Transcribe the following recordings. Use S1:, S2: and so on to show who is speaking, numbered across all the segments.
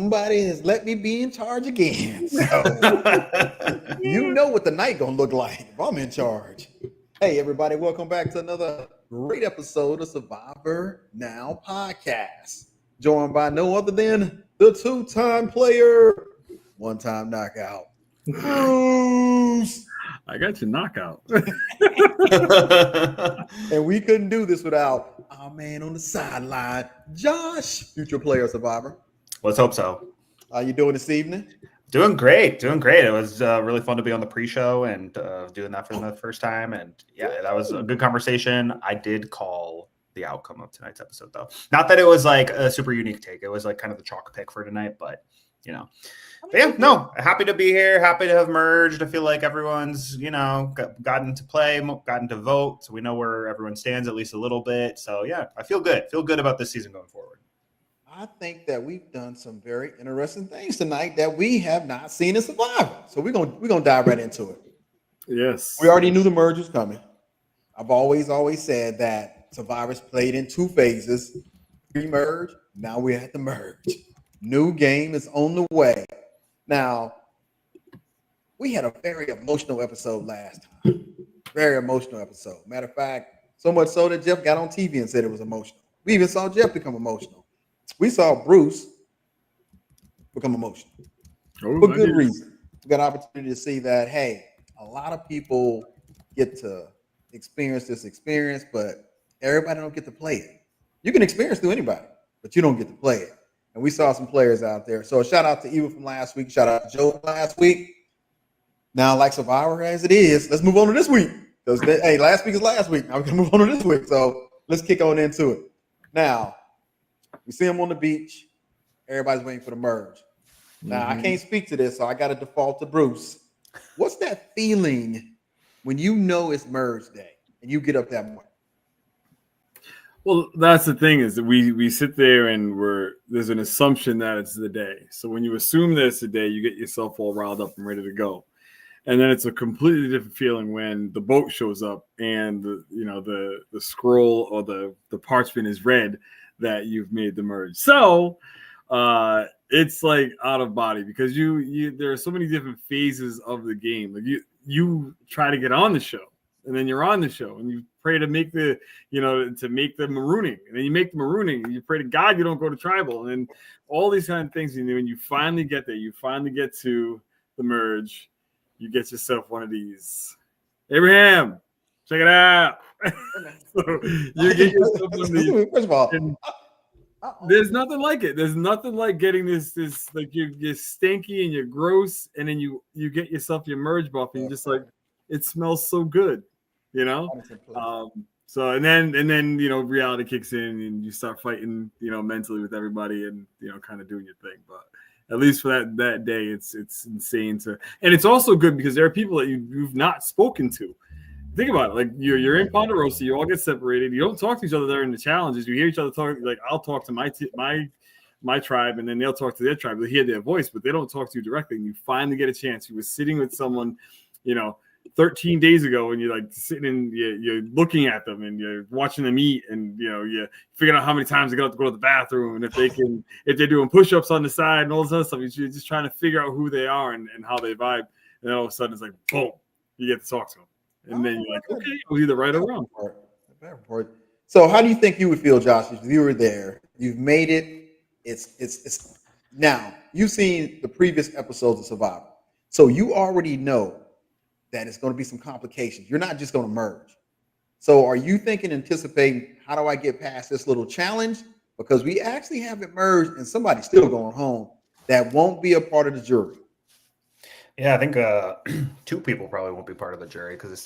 S1: somebody has let me be in charge again. So you know what the night gonna look like if I'm in charge. Hey, everybody, welcome back to another great episode of Survivor Now Podcast. Joined by no other than the two-time player, one-time knockout, Bruce.
S2: I got your knockout.
S1: And we couldn't do this without our man on the sideline, Josh, future player survivor.
S3: Let's hope so.
S1: How you doing this evening?
S3: Doing great. It was really fun to be on the pre-show and doing that for the first time. And yeah, that was a good conversation. I did call the outcome of tonight's episode, though. Not that it was like a super unique take. It was like kind of the chalk pick for tonight, but you know. But yeah, no, happy to be here. Happy to have merged. I feel like everyone's, gotten to play, gotten to vote. So we know where everyone stands at least a little bit. So yeah, I feel good. Feel good about this season going forward.
S1: I think that we've done some very interesting things tonight that we have not seen in Survivor. So we're gonna dive right into it.
S2: Yes.
S1: We already knew the merge was coming. I've always said that Survivor's played in two phases. Pre-merge, now we're at the merge. New game is on the way. Now, we had a very emotional episode last time. Very emotional episode. Matter of fact, so much so that Jeff got on TV and said it was emotional. We even saw Jeff become emotional. We saw Bruce become emotional. For good reason. We got an opportunity to see that, hey, a lot of people get to experience this experience, but everybody don't get to play it. You can experience through anybody, but you don't get to play it. And we saw some players out there. So shout out to Eva from last week. Shout out to Joe from last week. Now, like Survivor as it is, let's move on to this week. Because hey, last week is last week. Now we're gonna move on to this week. So let's kick on into it. Now, we see him on the beach. Everybody's waiting for the merge. Now, I can't speak to this, so I got to default to Bruce. What's that feeling when you know it's merge day and you get up that morning?
S2: Well, that's the thing is that we sit there and there's an assumption that it's the day. So when you assume that it's the day, you get yourself all riled up and ready to go. And then it's a completely different feeling when the boat shows up and the scroll or the parchment is red that you've made the merge. So it's like out of body because you there are so many different phases of the game. Like you try to get on the show and then you're on the show and you pray to make the marooning, and then you make the marooning and you pray to God you don't go to tribal, and all these kind of things. And when you finally get there, you finally get to the merge, you get yourself one of these. Abraham, check it out. So you get yourself one of these.
S1: First of all,
S2: there's nothing like it. There's nothing like getting this like you're stinky and you're gross, and then you get yourself your merge buff and you're just like, it smells so good, So and then reality kicks in and you start fighting mentally with everybody and kind of doing your thing. But at least for that day, it's insane and it's also good because there are people that you've not spoken to. Think about it. Like you're in Ponderosa, you all get separated. You don't talk to each other during the challenges. You hear each other talk. Like I'll talk to my tribe, and then they'll talk to their tribe. They hear their voice, but they don't talk to you directly. And you finally get a chance. You were sitting with someone, 13 days ago, and you're like sitting and you're looking at them and you're watching them eat, and you figure out how many times they got to go to the bathroom, and if they're doing push-ups on the side and all this other stuff. You're just trying to figure out who they are and how they vibe. And then all of a sudden, it's like boom, you get to talk to them. And then you're like, okay, it was either right or wrong.
S1: So how do you think you would feel, Josh, if you were there? You've made it. It's now you've seen the previous episodes of Survivor. So you already know that it's going to be some complications. You're not just going to merge. So are you anticipating, how do I get past this little challenge? Because we actually haven't merged and somebody's still going home that won't be a part of the jury.
S3: Yeah, I think two people probably won't be part of the jury because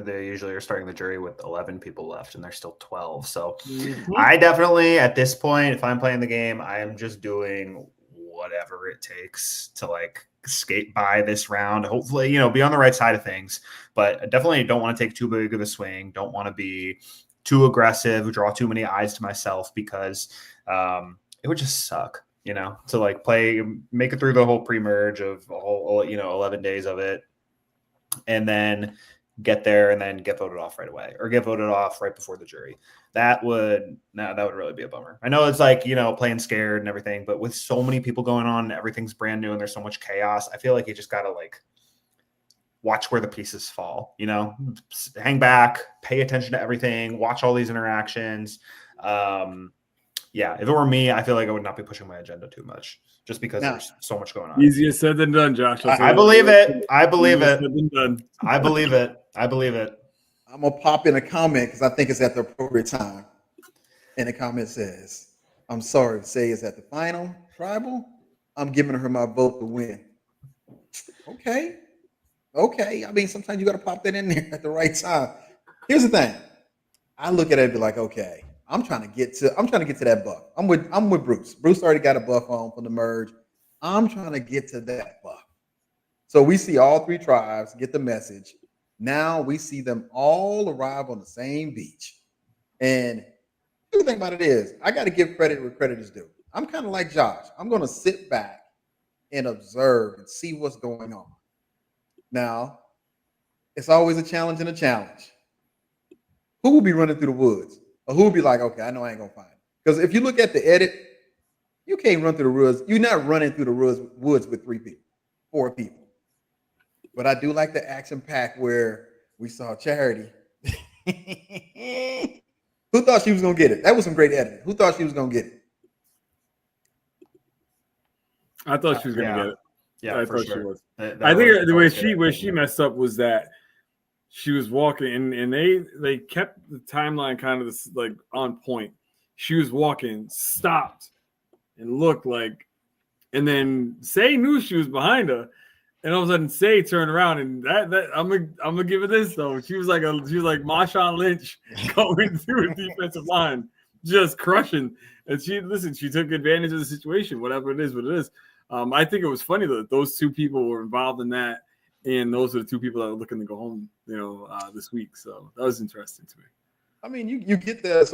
S3: they usually are starting the jury with 11 people left and there's still 12. So I definitely, at this point, if I'm playing the game, I am just doing whatever it takes to skate by this round. Hopefully, be on the right side of things. But I definitely don't want to take too big of a swing. Don't want to be too aggressive, draw too many eyes to myself because it would just suck. To make it through the whole pre-merge of 11 days of it. And then get there and then get voted off right away, or get voted off right before the jury. That would really be a bummer. I know it's like, playing scared and everything, but with so many people going on, everything's brand new and there's so much chaos. I feel like you just got to like watch where the pieces fall, hang back, pay attention to everything, watch all these interactions. If it were me, I feel like I would not be pushing my agenda too much just because there's so much going on.
S2: Easier said than done, Josh.
S3: I believe it. I believe it. I believe it. I believe it.
S1: I'm going to pop in a comment because I think it's at the appropriate time. And the comment says, I'm sorry to say it's at the final tribal. I'm giving her my vote to win. Okay. I mean, sometimes you got to pop that in there at the right time. Here's the thing. I look at it and be like, okay, I'm trying to get to that buff. I'm with Bruce. Bruce already got a buff on from the merge. I'm trying to get to that buff. So we see all 3 tribes get the message. Now we see them all arrive on the same beach. And the thing about it is, I got to give credit where credit is due. I'm kind of like Josh. I'm going to sit back and observe and see what's going on. Now, it's always a challenge and a challenge. Who will be running through the woods? Or who will be like, okay, I know I ain't going to find it. Because if you look at the edit, you can't run through the woods. You're not running through the woods with 3 people, 4 people. But I do like the action pack where we saw Charity. Who thought she was going to get it? That was some great editing. Who thought she was going to get it?
S2: I thought she was going to get it.
S3: Yeah,
S2: I
S3: for
S2: thought
S3: sure.
S2: she was.
S3: That
S2: I think
S3: was
S2: where she messed up was that she was walking and they kept the timeline kind of like on point. She was walking, stopped, and looked like, and then Say knew she was behind her, and all of a sudden Say turned around, and that I'm gonna give it this though. She was like Marshawn Lynch going through a defensive line, just crushing. And she took advantage of the situation, whatever it is, what it is. I think it was funny that those 2 people were involved in that, and those are the 2 people that are looking to go home, this week. So that was interesting to me.
S1: I mean, you get that.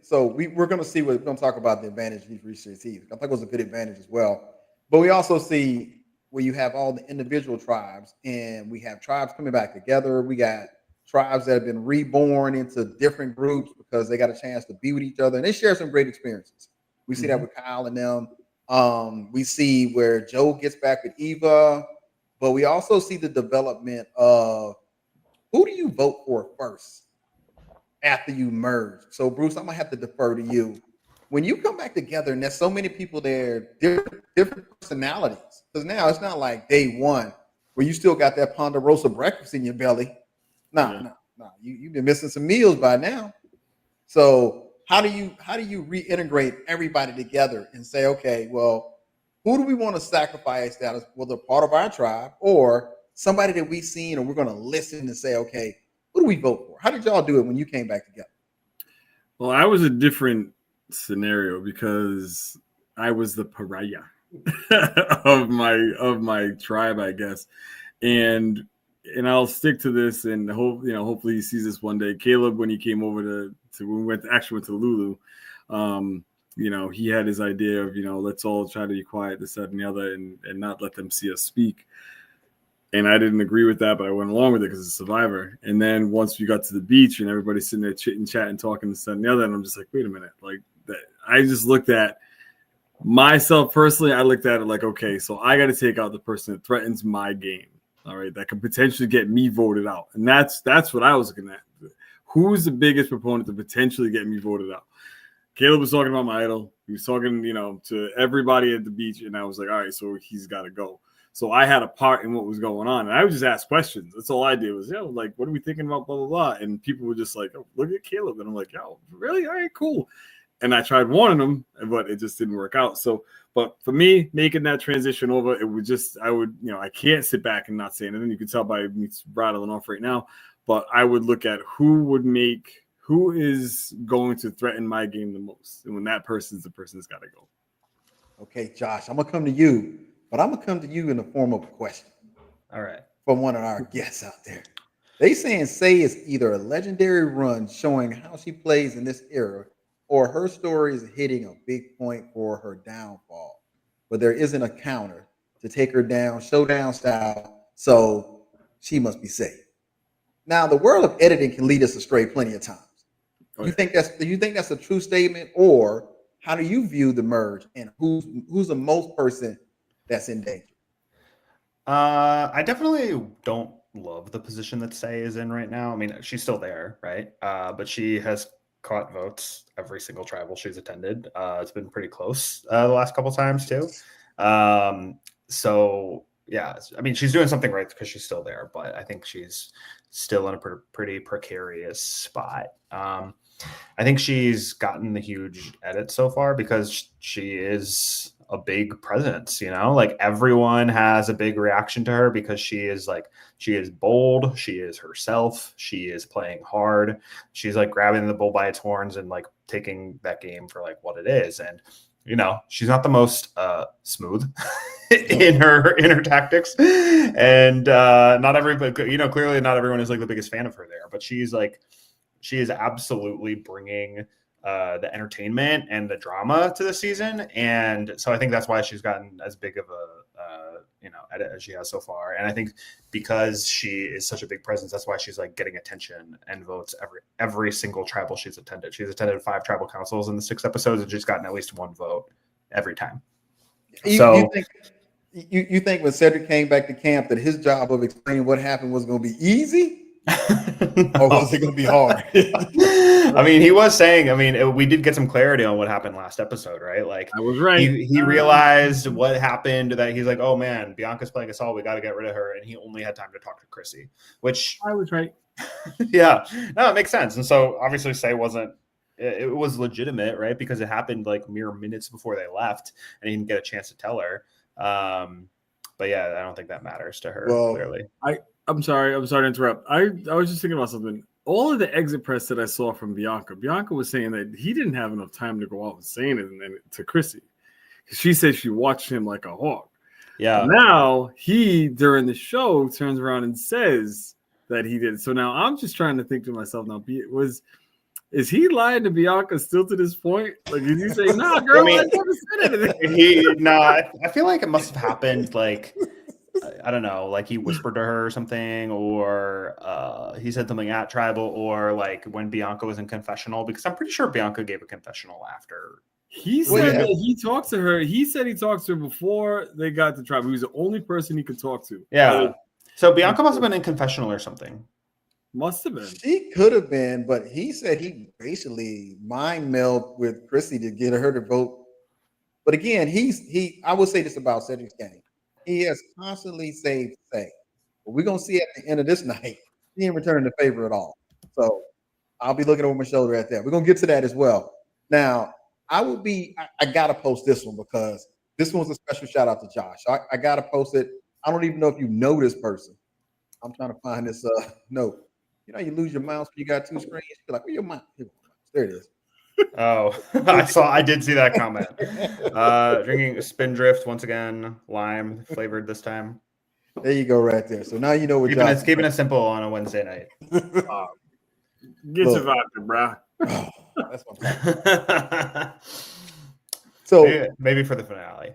S1: So we're going to see we're going to talk about the advantage each receives. I think it was a good advantage as well. But we also see where you have all the individual tribes, and we have tribes coming back together. We got tribes that have been reborn into different groups because they got a chance to be with each other, and they share some great experiences. We see that with Kyle and them. We see where Joe gets back with Eva, but we also see the development of who do you vote for first after you merge. So Bruce, I'm gonna have to defer to you. When you come back together and there's so many people there, different personalities, because now it's not like day one where you still got that Ponderosa breakfast in your belly. No. You've been missing some meals by now. So how do you reintegrate everybody together and say, okay, well, who do we want to sacrifice that as whether part of our tribe or somebody that we've seen, and we're going to listen and say, okay, who do we vote for? How did y'all do it when you came back together?
S2: Well, I was a different scenario because I was the pariah of my tribe, I guess, and I'll stick to this, and hopefully he sees this one day. Caleb, when he came over to when we went to Lulu, he had his idea of let's all try to be quiet, this, that, and the other, and not let them see us speak. And I didn't agree with that, but I went along with it because it's Survivor. And then once we got to the beach and everybody's sitting there chitting, chatting, talking, this, that, and the other, and I'm just like, wait a minute, like that. I just looked at myself personally. I looked at it like, okay, so I got to take out the person that threatens my game. All right, that could potentially get me voted out, and that's what I was looking at. Who's the biggest proponent to potentially get me voted out? Caleb was talking about my idol. He was talking, to everybody at the beach, and I was like, all right, so he's got to go. So I had a part in what was going on, and I would just ask questions. That's all I did was, like, what are we thinking about, blah, blah, blah. And people were just like, oh, look at Caleb. And I'm like, yo, really? All right, cool. And I tried warning them, but it just didn't work out. So, but for me, making that transition over, it would just, I can't sit back and not say anything. You can tell by me rattling off right now, but I would look at who is going to threaten my game the most. And when that person's the person that's got to go.
S1: Okay, Josh, I'm going to come to you. But I'm going to come to you in the form of a question.
S3: All right.
S1: From one of our guests out there. They saying Say is either a legendary run showing how she plays in this era, or her story is hitting a big point for her downfall. But there isn't a counter to take her down, showdown style, so she must be safe. Now, the world of editing can lead us astray plenty of times.
S2: Oh,
S1: You
S2: yeah.
S1: think that's a true statement, or how do you view the merge, and who's the most person that's in danger?
S3: I definitely don't love the position that Say is in right now. I mean, she's still there, right? But she has caught votes every single tribal she's attended. It's been pretty close the last couple times too. So yeah, I mean, she's doing something right because she's still there, but I think she's still in a pretty precarious spot. I think she's gotten the huge edit so far because she is a big presence, like everyone has a big reaction to her because she is bold, she is herself, she is playing hard, she's like grabbing the bull by its horns and like taking that game for like what it is. And she's not the most smooth in her tactics, and not everybody, clearly not everyone is like the biggest fan of her there, but she is absolutely bringing the entertainment and the drama to the season. And so I think that's why she's gotten as big of a, edit as she has so far. And I think because she is such a big presence, that's why she's like getting attention and votes every single tribal she's attended. She's attended 5 tribal councils in the 6 episodes and she's gotten at least 1 vote every time.
S1: You think when Cedric came back to camp that his job of explaining what happened was going to be easy? Or was it going to be hard?
S3: I mean, he was saying, we did get some clarity on what happened last episode, right? Like,
S2: I was right.
S3: He realized what happened, that he's like, oh man, Bianca's playing us all. We got to get rid of her. And he only had time to talk to Chrissy, which
S2: I was right.
S3: Yeah, no, it makes sense. And so obviously Say it was legitimate, right? Because it happened like mere minutes before they left and he didn't get a chance to tell her. But yeah, I don't think that matters to her, clearly.
S2: I'm sorry to interrupt. I was just thinking about something. All of the exit press that I saw from Bianca was saying that he didn't have enough time to go out and say anything to Chrissy. She said she watched him like a hawk.
S3: Yeah.
S2: But now he, during the show, turns around and says that he did. So now I'm just trying to think to myself now, is he lying to Bianca still to this point? Like, did he say, nah, girl, I never said anything?
S3: I feel like it must have happened like, I don't know, like he whispered to her or something, or he said something at tribal, or like when Bianca was in confessional, because I'm pretty sure Bianca gave a confessional after.
S2: He said that he talked to her. He said he talked to her before they got to tribal. He was the only person he could talk to.
S3: Yeah. So Bianca must have been in confessional or something.
S2: Must have been.
S1: She could have been, but he said he basically mind meld with Chrissy to get her to vote. But again, I will say this about Cedric's game. He has constantly saved Say. But we're going to see at the end of this night, he ain't returning the favor at all. So I'll be looking over my shoulder at that. We're going to get to that as well. Now, I got to post this one because this one's a special shout out to Josh. I got to post it. I don't even know if you know this person. I'm trying to find this note. You lose your mouse when you got 2 screens. You're like, where your mouse? There it is.
S3: Oh, I did see that comment. Drinking Spindrift once again, lime flavored this time.
S1: There you go, right there. So now you know what
S3: keeping it simple on a Wednesday night.
S2: Get your vodka, bro.
S1: Oh, that's my So
S3: maybe for the finale.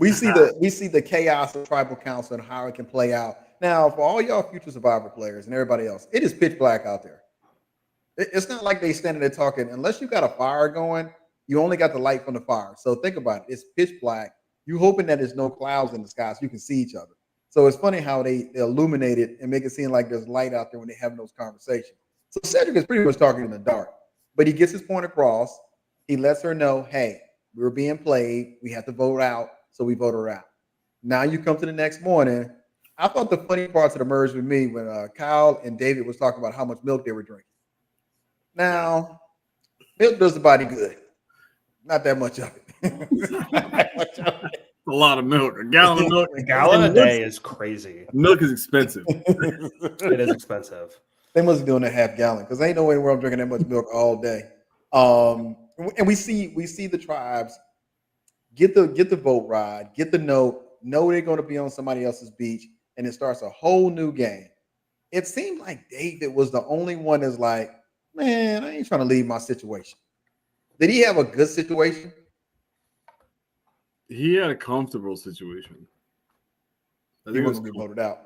S1: We see the chaos of tribal council and how it can play out. Now, for all y'all future Survivor players and everybody else, it is pitch black out there. It's not like they standing there talking. Unless you got a fire going, you only got the light from the fire. So think about it. It's pitch black. You hoping that there's no clouds in the sky so you can see each other. So it's funny how they illuminate it and make it seem like there's light out there when they're having those conversations. So Cedric is pretty much talking in the dark, but he gets his point across. He lets her know, hey, we were being played. We have to vote out. So we vote her out. Now you come to the next morning. I thought the funny parts of the merge with me when Kyle and David was talking about how much milk they were drinking. Now, milk does the body good. Not that much of it.
S2: A lot of milk. A gallon of milk.
S3: A gallon a day is crazy.
S2: Milk is expensive.
S3: It is expensive.
S1: They must be doing a half gallon because ain't no way in the world I'm drinking that much milk all day. And we see the tribes get the vote ride, get the note, know they're going to be on somebody else's beach, and it starts a whole new game. It seemed like David was the only one that's like, man, I ain't trying to leave my situation. Did he have a good situation?
S2: He had a comfortable situation.
S1: I think he was going to be voted out.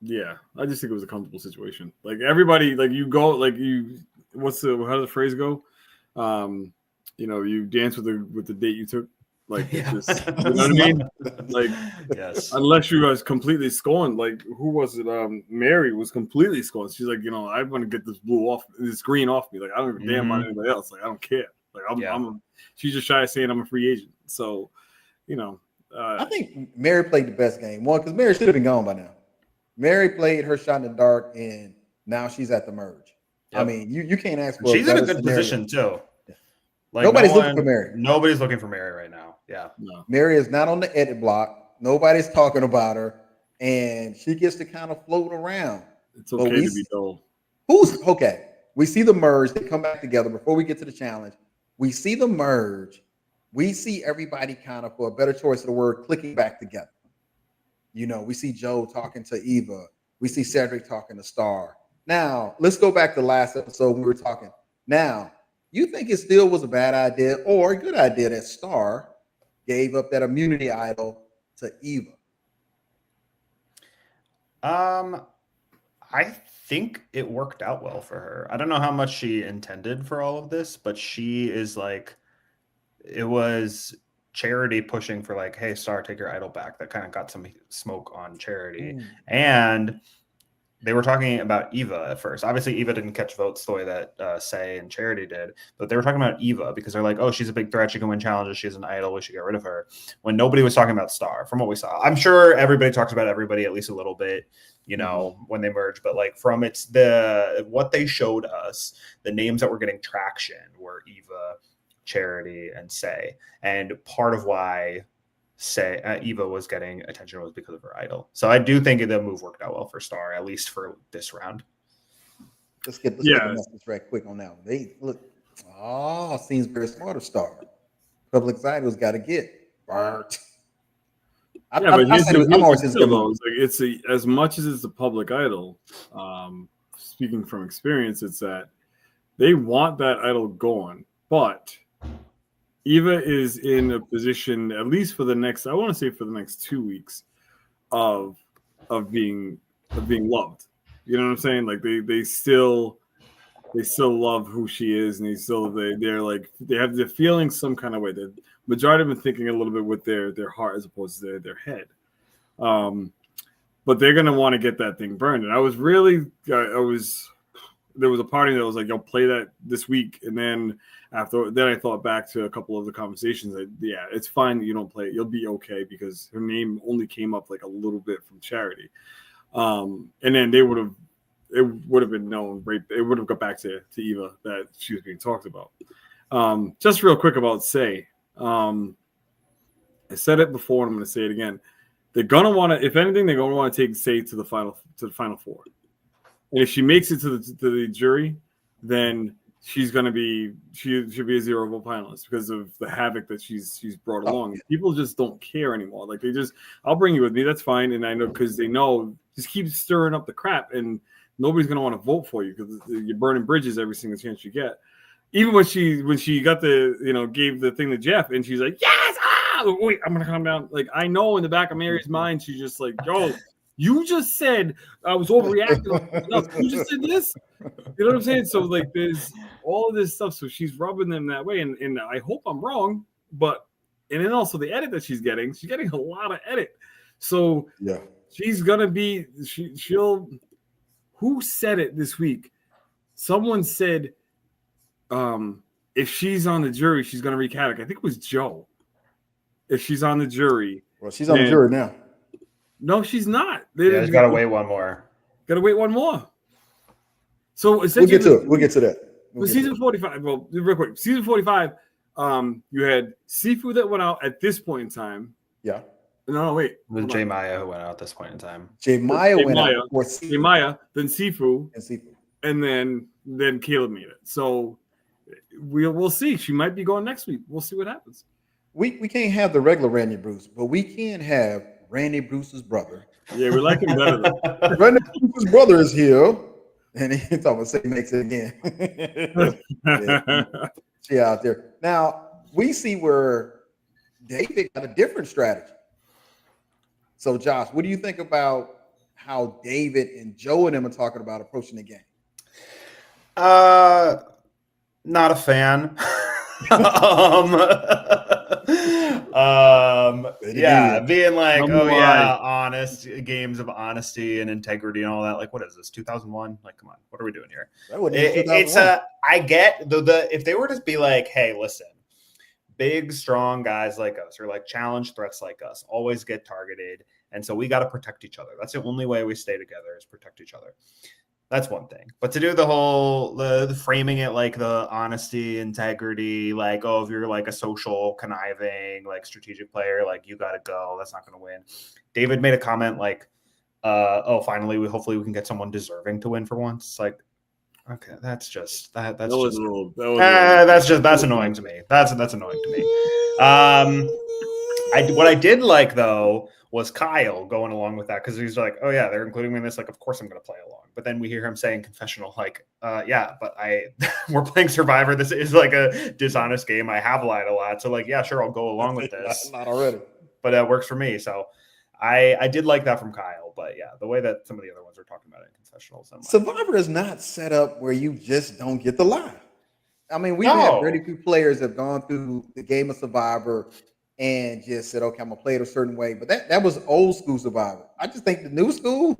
S2: Yeah, I just think it was a comfortable situation. Like everybody, like you go, like you. How does the phrase go? You dance with the date you took. Like it
S3: Yeah.
S2: just, you know what I mean? Like
S3: Yes.
S2: unless you guys completely scorned, like who was it? Mary was completely scorned. She's like, I want to get this green off me. Like I don't give a damn about anybody else. Like I don't care. Like she's just shy of saying I'm a free agent. So,
S1: I think Mary played the best game. One, because Mary should have been gone by now. Mary played her shot in the dark, and now she's at the merge. Yep. I mean, you can't ask for.
S3: She's in a good position too. Like
S1: nobody's looking for Mary.
S3: Nobody's looking for Mary right now. Yeah.
S1: No. Mary is not on the edit block. Nobody's talking about her, and she gets to kind of float around.
S2: It's okay to be dull.
S1: Who's okay? We see the merge. They come back together. Before we get to the challenge, we see the merge. We see everybody kind of, for a better choice of the word, clicking back together. We see Joe talking to Eva. We see Cedric talking to Star. Now, let's go back to last episode when we were talking. Now, you think it still was a bad idea or a good idea that Star gave up that immunity idol to Eva?
S3: I think it worked out well for her. I don't know how much she intended for all of this, but she is like, it was Charity pushing for like, hey, Star, take your idol back. That kind of got some smoke on Charity. And they were talking about Eva at first. Obviously, Eva didn't catch votes the way that Say and Charity did, but they were talking about Eva because they're like, oh, she's a big threat. She can win challenges. She's an idol. We should get rid of her. When nobody was talking about Star, from what we saw. I'm sure everybody talks about everybody at least a little bit, when they merge. But like from what they showed us, the names that were getting traction were Eva, Charity, and Say. And part of why Eva was getting attention was because of her idol. So I do think the move worked out well for Star, at least for this round.
S1: Let's get the message right quick on that one. They look, seems very smart of Star. Public anxiety was got to get burnt.
S2: I'm always it's as much as it's a public idol. Speaking from experience, it's that they want that idol going, but Eva is in a position, at least for the next 2 weeks, of being loved. You know what I'm saying? Like they still love who she is, and they're feeling some kind of way. The majority of them thinking a little bit with their heart as opposed to their head. But they're gonna want to get that thing burned. And there was a party that was like, "Yo, play that this week," and then I thought back to a couple of the conversations that, it's fine that you don't play it. You'll be okay because her name only came up like a little bit from Charity. And then it would have been known, right? It would have got back to Eva that she was being talked about. Just real quick about Say. I said it before and I'm going to say it again. They're going to want to, if anything, they're going to want to take Say to the final four. And if she makes it to the jury, then she's going to be should be a 0 vote finalist because of the havoc that she's brought along. People just don't care anymore. Like I'll bring you with me. That's fine. And I know because they know just keep stirring up the crap and nobody's going to want to vote for you because you're burning bridges every single chance you get. Even when she got gave the thing to Jeff and she's like, yes, wait, I'm going to calm down. Like I know in the back of Mary's mind, she's just like, yo, you just said I was overreacting. You just said this. You know what I'm saying? So like there's all of this stuff. So she's rubbing them that way. And I hope I'm wrong. And then also the edit that she's getting a lot of edit. So she's gonna be she'll who said it this week? Someone said if she's on the jury, she's gonna wreak havoc. I think it was Joe. If she's on the jury.
S1: Well, she's on the jury now.
S2: No, she's not.
S3: She's got to wait one more.
S2: Got to wait one more. So
S1: we'll get to it. We'll get to that.
S2: Season 45. Well, real quick. Season 45. You had Sifu that went out at this point in time.
S1: Yeah.
S2: No, wait.
S3: It was J Maya who went out at this point in time.
S1: J Maya went out.
S2: J Maya, then Sifu, and then Caleb made it. So we'll see. She might be going next week. We'll see what happens.
S1: We can't have the regular Randy Bruce, but we can have Randy Bruce's brother.
S2: Yeah, we like him better.
S1: Randy Bruce's brother is here, and he's talking about say makes it again. She out there now. We see where David got a different strategy. So, Josh, what do you think about how David and Joe and them are talking about approaching the game?
S3: Not a fan. Yeah, being like, oh yeah, honest games of honesty and integrity and all that. Like, what is this? 2001? Like, come on, what are we doing here?
S1: That wasn't even 2001.
S3: It's I get the if they were to be like, hey, listen, big strong guys like us or like challenge threats like us always get targeted, and so we got to protect each other. That's the only way we stay together is protect each other. That's one thing. But to do the whole the framing it like the honesty, integrity, like, oh, if you're like a social conniving, like strategic player, like you gotta go. That's not gonna win. David made a comment like, oh, finally hopefully we can get someone deserving to win for once. It's like, okay, that's annoying to me. That's annoying to me. What I did like though was Kyle going along with that because he's like, oh yeah, they're including me in this. Like, of course I'm going to play along. But then we hear him saying confessional, like, yeah, but we're playing Survivor. This is like a dishonest game. I have lied a lot. So like, yeah, sure, I'll go along with this.
S1: Not already.
S3: But that works for me. So I did like that from Kyle. But yeah, the way that some of the other ones are talking about it in confessionals.
S1: Survivor is not set up where you just don't get the lie. I mean, we've had very few players that have gone through the game of Survivor and just said, okay, I'm going to play it a certain way. But that was old school Survivor. I just think the new school,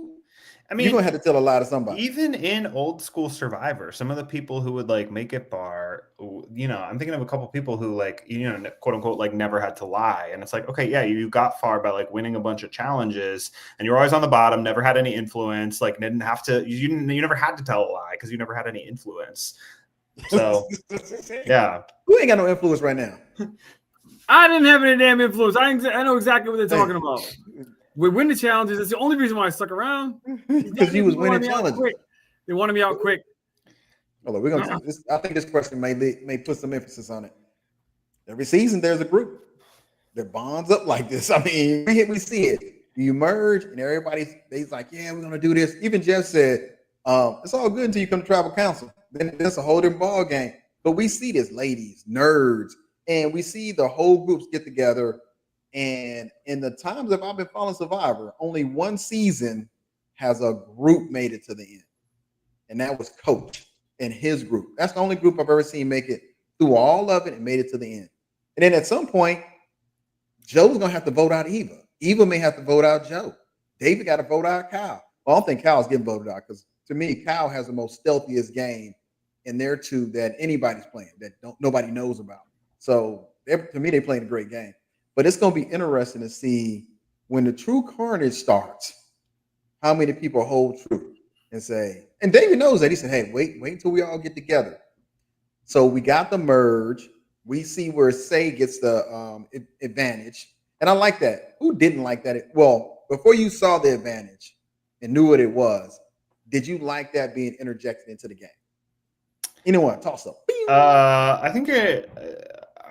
S1: I mean, you're going to have to tell a lie to somebody.
S3: Even in old school Survivor, some of the people who would like make it bar, you know, I'm thinking of a couple people who like, you know, quote unquote, like never had to lie. And it's like, okay, yeah, you got far by like winning a bunch of challenges and you're always on the bottom, never had any influence, like you never had to tell a lie because you never had any influence. So, yeah.
S1: Who ain't got no influence right now?
S2: I didn't have any damn influence. I know exactly what they're talking about. We win the challenges. That's the only reason why I stuck around.
S1: Because he was winning challenges.
S2: They wanted me out quick.
S1: Hold on, we're gonna. I think this question may put some emphasis on it. Every season, there's a group that bonds up like this. I mean, we see it. You merge, and everybody's like, "Yeah, we're gonna do this." Even Jeff said, "It's all good until you come to tribal council. Then that's a whole different ball game." But we see this, ladies, nerds. And we see the whole groups get together. And in the times that I've been following Survivor, only one season has a group made it to the end. And that was Coach and his group. That's the only group I've ever seen make it through all of it and made it to the end. And then at some point, Joe's going to have to vote out Eva. Eva may have to vote out Joe. David got to vote out Kyle. Well, I don't think Kyle's getting voted out because to me, Kyle has the most stealthiest game in their two that anybody's playing that nobody knows about. So to me, they're playing a great game. But it's going to be interesting to see when the true carnage starts, how many people hold true and say, and David knows that. He said, hey, wait until we all get together. So we got the merge. We see where Say gets the advantage. And I like that. Who didn't like that? Well, before you saw the advantage and knew what it was, did you like that being interjected into the game? Anyone? Toss up.
S3: I think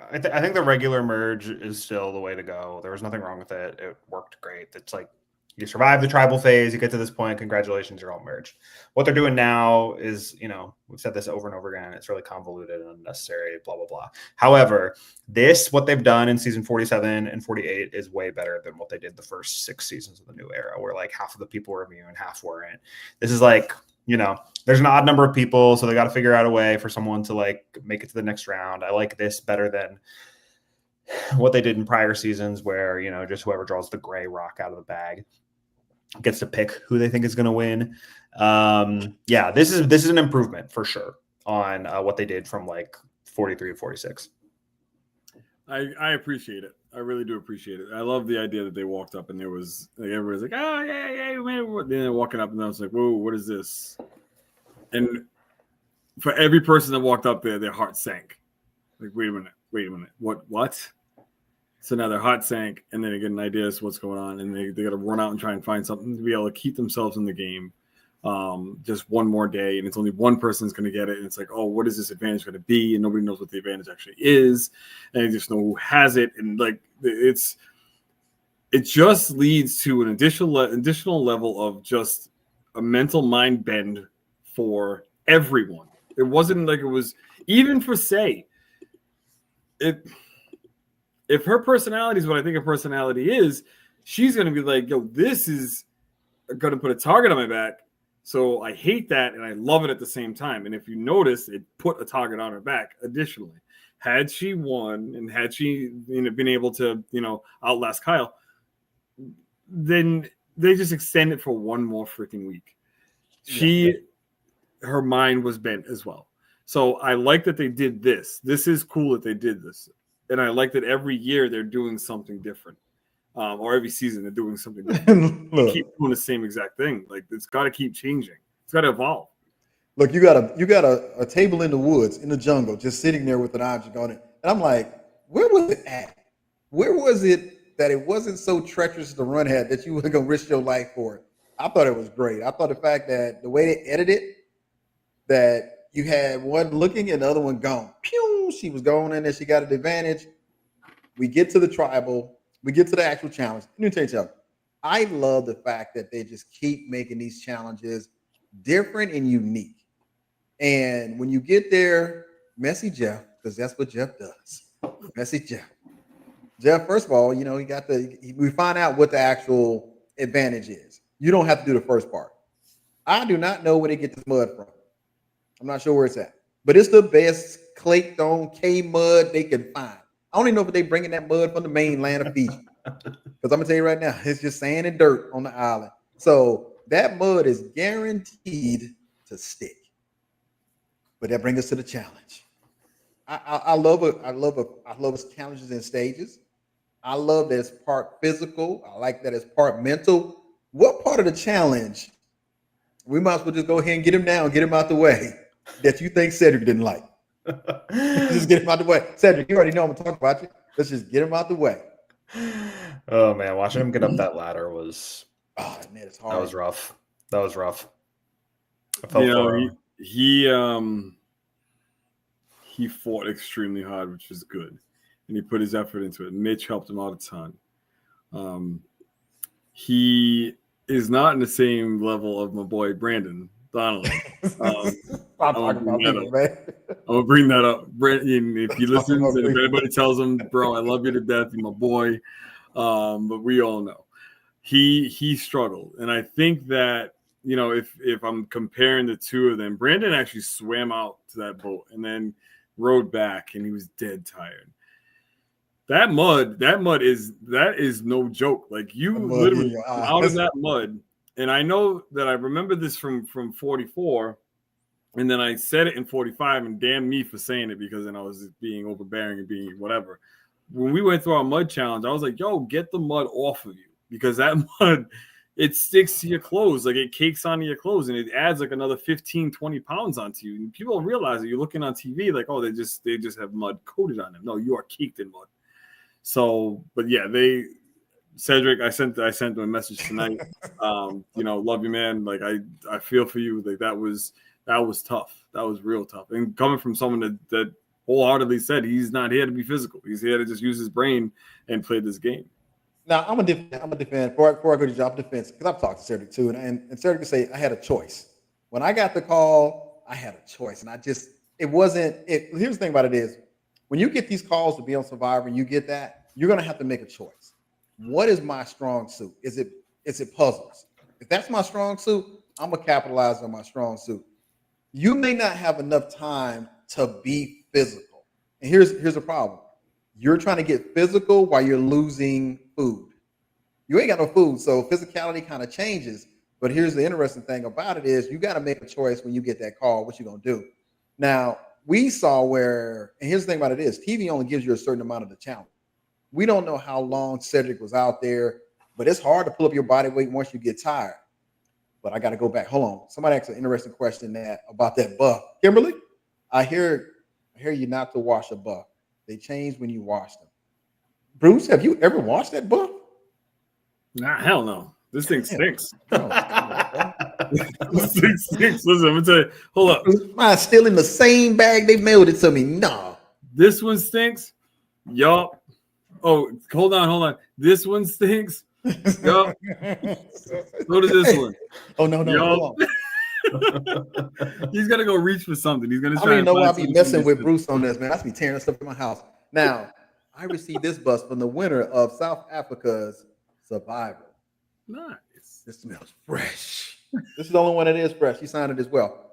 S3: I think the regular merge is still the way to go. There was nothing wrong with it. It worked great. It's like you survive the tribal phase, you get to this point, congratulations, you're all merged. What they're doing now is, you know, we've said this over and over again, it's really convoluted and unnecessary, blah, blah, blah. However, what they've done in season 47 and 48 is way better than what they did the first 6 seasons of the new era, where like half of the people were immune, half weren't. This is like, you know, there's an odd number of people, so they got to figure out a way for someone to like make it to the next round. I like this better than what they did in prior seasons where, you know, just whoever draws the gray rock out of the bag gets to pick who they think is going to win. Yeah, this is an improvement for sure on what they did from like 43 to 46.
S2: I appreciate it. I really do appreciate it. I love the idea that they walked up and there was like everybody's like, oh yeah, we made it. Then they're walking up and I was like, whoa, what is this? And for every person that walked up there, their heart sank. Like, wait a minute, what? So now their heart sank, and then they get an idea as to what's going on, and they got to run out and try and find something to be able to keep themselves in the game. Just one more day, and it's only one person's going to get it, and it's like, oh, what is this advantage going to be? And nobody knows what the advantage actually is, and they just know who has it, and like it just leads to an additional level of just a mental mind bend for everyone. It wasn't like it was even for Say. If her personality is what I think her personality is, she's going to be like, yo, this is going to put a target on my back. So I hate that and I love it at the same time. And if you notice, it put a target on her back additionally. Had she won and had she been able to outlast Kyle, then they just extend it for one more freaking week. Her mind was bent as well. So I like that they did this. This is cool that they did this. And I like that every year they're doing something different. Or every season they're doing something different. Keep doing the same exact thing. Like, it's got to keep changing. It's got to evolve.
S1: Look, you got a table in the woods, in the jungle, just sitting there with an object on it. And I'm like, where was it at? Where was it that it wasn't so treacherous to run at that you were going to risk your life for it? I thought it was great. I thought the fact that the way they edited it, that you had one looking and the other one gone. Pew! She was going in there. She got an advantage. We get to the tribal. We get to the actual challenge. Let me tell you something. I love the fact that they just keep making these challenges different and unique. And when you get there, Messy Jeff, because that's what Jeff does. Messy Jeff. Jeff, first of all, we find out what the actual advantage is. You don't have to do the first part. I do not know where they get this mud from. I'm not sure where it's at. But it's the best clay on K mud they can find. I don't even know if they're bringing that mud from the mainland of Fiji. Because I'm going to tell you right now, it's just sand and dirt on the island. So that mud is guaranteed to stick. But that brings us to the challenge. I love its challenges and stages. I love that it's part physical. I like that it's part mental. What part of the challenge, we might as well just go ahead and get him down, get him out the way, that you think Cedric didn't like? Just get him out the way. Cedric, you already know I'm going to talk about you. Let's just get him out the way.
S3: Oh, man. Watching him get up that ladder was...
S1: Oh, man, it's hard.
S3: That was rough. I felt for him.
S2: He fought extremely hard, which was good. And he put his effort into it. Mitch helped him out a ton. He is not in the same level of my boy Brandon Donnelly.
S1: I'm going
S2: to bring that up. Brandon, if he listens and if anybody tells him, bro, I love you to death, you're my boy. But we all know he struggled. And I think that, if I'm comparing the two of them, Brandon actually swam out to that boat and then rode back, and he was dead tired. That mud is no joke. Like, you literally out of that mud. And I know that I remember this from 44, and then I said it in 45, and damn me for saying it, because then I was being overbearing and being whatever. When we went through our mud challenge, I was like, yo, get the mud off of you, because that mud, it sticks to your clothes. Like, it cakes onto your clothes, and it adds like another 15, 20 pounds onto you. And people don't realize that. You're looking on TV like, oh, they just have mud coated on them. No, you are caked in mud. So, but yeah, Cedric, I sent them a message tonight. Love you, man. Like, I feel for you. Like, that was tough. That was real tough. And coming from someone that wholeheartedly said he's not here to be physical. He's here to just use his brain and play this game.
S1: Now, I'm a defend. Before I go to job defense, because I've talked to Cedric too, and Cedric would say I had a choice. When I got the call, I had a choice, and here's the thing about it is, when you get these calls to be on Survivor and you get that, you're going to have to make a choice. What is my strong suit? Is it puzzles? If that's my strong suit, I'm going to capitalize on my strong suit. You may not have enough time to be physical. And here's the problem. You're trying to get physical while you're losing food. You ain't got no food, so physicality kind of changes. But here's the interesting thing about it is you got to make a choice when you get that call, what you're going to do. Now, we saw and here's the thing about it is, TV only gives you a certain amount of the challenge. We don't know how long Cedric was out there, but it's hard to pull up your body weight once you get tired. But I got to go back. Hold on. Somebody asked an interesting question about that buff. Kimberly, I hear you not to wash a buff. They change when you wash them. Bruce, have you ever washed that buff?
S2: Nah, hell no. This thing stinks.
S1: This
S2: thing stinks. Listen, I'm gonna tell you. Hold up.
S1: Mine's still in the same bag they mailed it to me. No.
S2: This one stinks. Yup. Oh, hold on. This one stinks. Yup. So does this one.
S1: Oh no.
S2: He's gonna go reach for something. He's gonna
S1: try. I don't even know why I'll be messing with Bruce on this, man. I be tearing stuff in my house. Now, I received this bus from the winner of South Africa's Survivor.
S2: Nice.
S1: This smells fresh. This is the only one that is fresh. He signed it as well.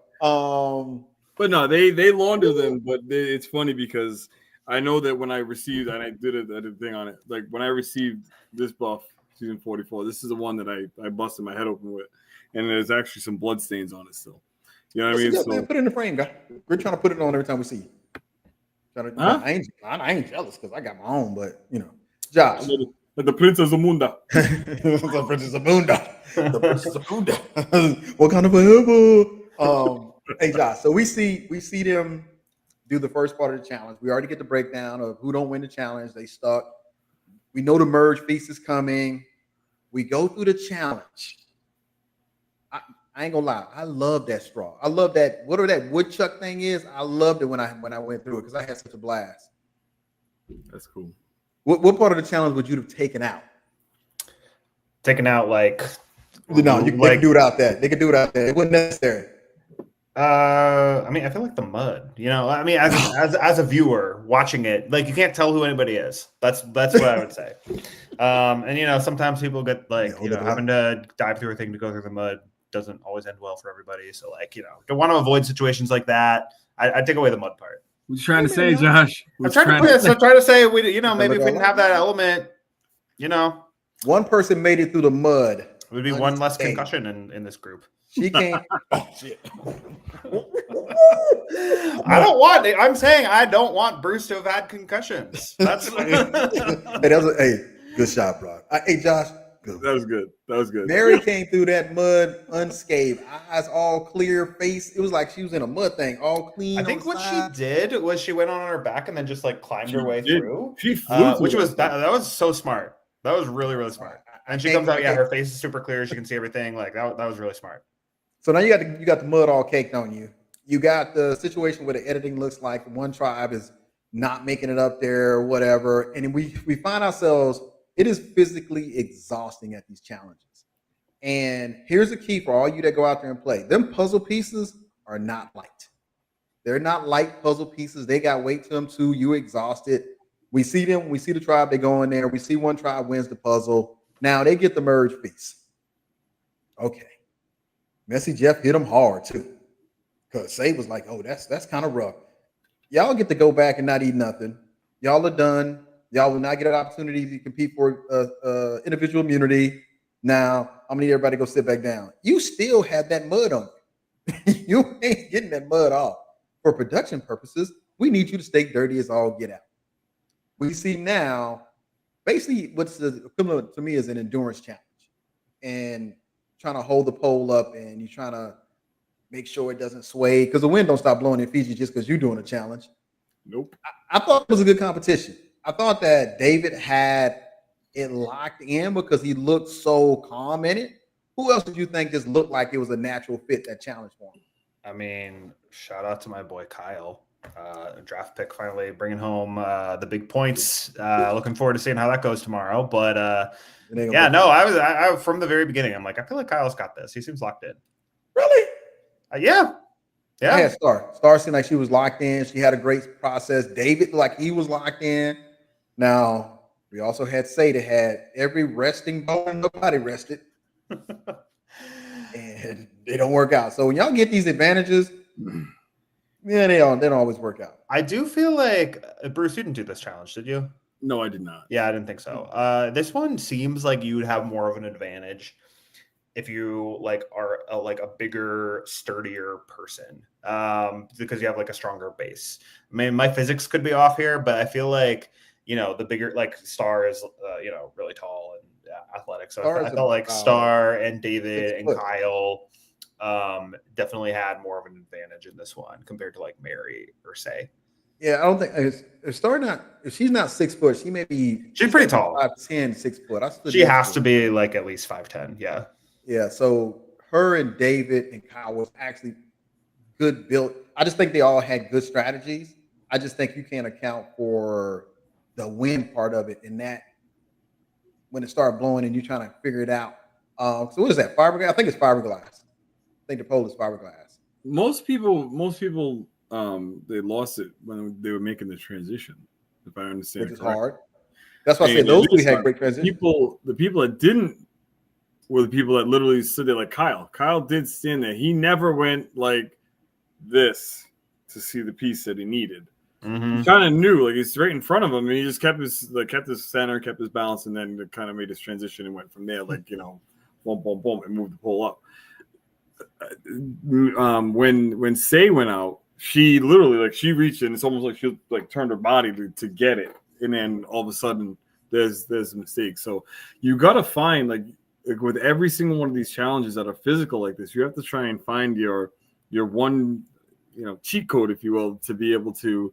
S2: But no, they launder them. But it's funny because I know that when I received, and I did a thing on it, like when I received this buff, season 44, this is the one that I busted my head open with, and there's actually some blood stains on it still. You know what I mean?
S1: So, man, put it in the frame, guy. We're trying to put it on every time we see you.
S2: Huh?
S1: I ain't jealous because I got my own, but Josh.
S2: Like the Princess Zamunda.
S1: The Princess Zamunda. The Princess Zamunda. What kind of forever? Hey Josh, so we see them do the first part of the challenge. We already get the breakdown of who don't win the challenge. They stuck. We know the merge feast is coming. We go through the challenge. I ain't gonna lie. I love that straw. I love that whatever that woodchuck thing is. I loved it when I went through it because I had such a blast.
S2: That's cool.
S1: What part of the challenge would you have taken out?
S3: Taken out like
S1: No, they can do it out there. They can do it out there. It wasn't necessary.
S3: I mean, I feel like the mud. I mean, as a viewer watching it, like you can't tell who anybody is. That's what I would say. And sometimes people get like having to dive through a thing to go through the mud doesn't always end well for everybody. So like don't want to avoid situations like that. I take away the mud part.
S2: What you trying to say, Josh?
S3: I'm trying to say maybe if we didn't have that element,
S1: one person made it through the mud.
S3: It would be one less concussion in this group.
S1: She can't. Oh shit!
S3: I'm saying I don't want Bruce to have had concussions. That's
S1: hey, good shot, bro. Hey, Josh. Good.
S2: That was good.
S1: Mary came through that mud unscathed, eyes all clear, face. It was like she was in a mud thing, all clean.
S3: I think what she did was she went on her back and then just like climbed her way through.
S2: She flew
S3: which was that was so smart. That was really, really smart. And she comes out, her face is super clear. She can see everything. Like that was really smart.
S1: So now you got the mud all caked on you. You got the situation where the editing looks like one tribe is not making it up there or whatever. And we find ourselves, it is physically exhausting at these challenges. And here's the key for all you that go out there and play. Them puzzle pieces are not light. They're not light puzzle pieces. They got weight to them too. You exhausted. We see them. We see the tribe. They go in there. We see one tribe wins the puzzle. Now they get the merge piece. Okay. Messy Jeff hit them hard too. Because Say was like, oh, that's kind of rough. Y'all get to go back and not eat nothing. Y'all are done. Y'all will not get an opportunity to compete for individual immunity. Now, I'm going to need everybody to go sit back down. You still have that mud on you. You ain't getting that mud off. For production purposes, we need you to stay dirty as all get out. We see now, basically what's the equivalent to me is an endurance challenge. And trying to hold the pole up and you're trying to make sure it doesn't sway because the wind don't stop blowing in Fiji just because you're doing a challenge.
S2: Nope.
S1: I thought it was a good competition. I thought that David had it locked in because he looked so calm in it. Who else did you think just looked like it was a natural fit, that challenge for him?
S3: I mean, shout out to my boy Kyle. Draft pick finally bringing home the big points. Looking forward to seeing how that goes tomorrow. But I was from the very beginning. I'm like, I feel like Kyle's got this. He seems locked in.
S1: Really?
S3: Yeah.
S1: I had Star seemed like she was locked in. She had a great process. David, like he was locked in. Now, we also had Say that had every resting bone, nobody rested. And they don't work out. So when y'all get these advantages, yeah, they don't always work out.
S3: I do feel like Bruce, you didn't do this challenge, did you?
S2: No, I did not.
S3: Yeah, I didn't think so. This one seems like you would have more of an advantage if you like are a bigger, sturdier person, because you have like a stronger base. I mean, my physics could be off here, but I feel like the bigger, like Star is really tall and athletic. So I felt like Star and David and Kyle definitely had more of an advantage in this one compared to like Mary or Say.
S1: Yeah, I don't think if Star if she's not 6 foot, she may be.
S3: She's pretty tall.
S1: 5'10", 6 foot.
S3: She has to be like at least 5'10". Yeah.
S1: Yeah. So her and David and Kyle was actually good built. I just think they all had good strategies. I just think you can't account for the wind part of it, and that when it started blowing and you're trying to figure it out. So what is that? Fiberglass? I think it's fiberglass. I think the pole is fiberglass.
S2: Most people, they lost it when they were making the transition, if I understand.
S1: Which is hard. That's why I said those three had great transition.
S2: The people that didn't were the people that literally stood there like Kyle. Kyle did stand there. He never went like this to see the piece that he needed.
S3: Mm-hmm.
S2: He kind of knew, like he's right in front of him, and he just kept his center, kept his balance, and then kind of made his transition and went from there, like boom, boom, boom, and moved the pole up. When Say went out, she literally like she reached and it's almost like she like turned her body to get it, and then all of a sudden there's a mistake. So you got to find like with every single one of these challenges that are physical like this, you have to try and find your one cheat code, if you will, to be able to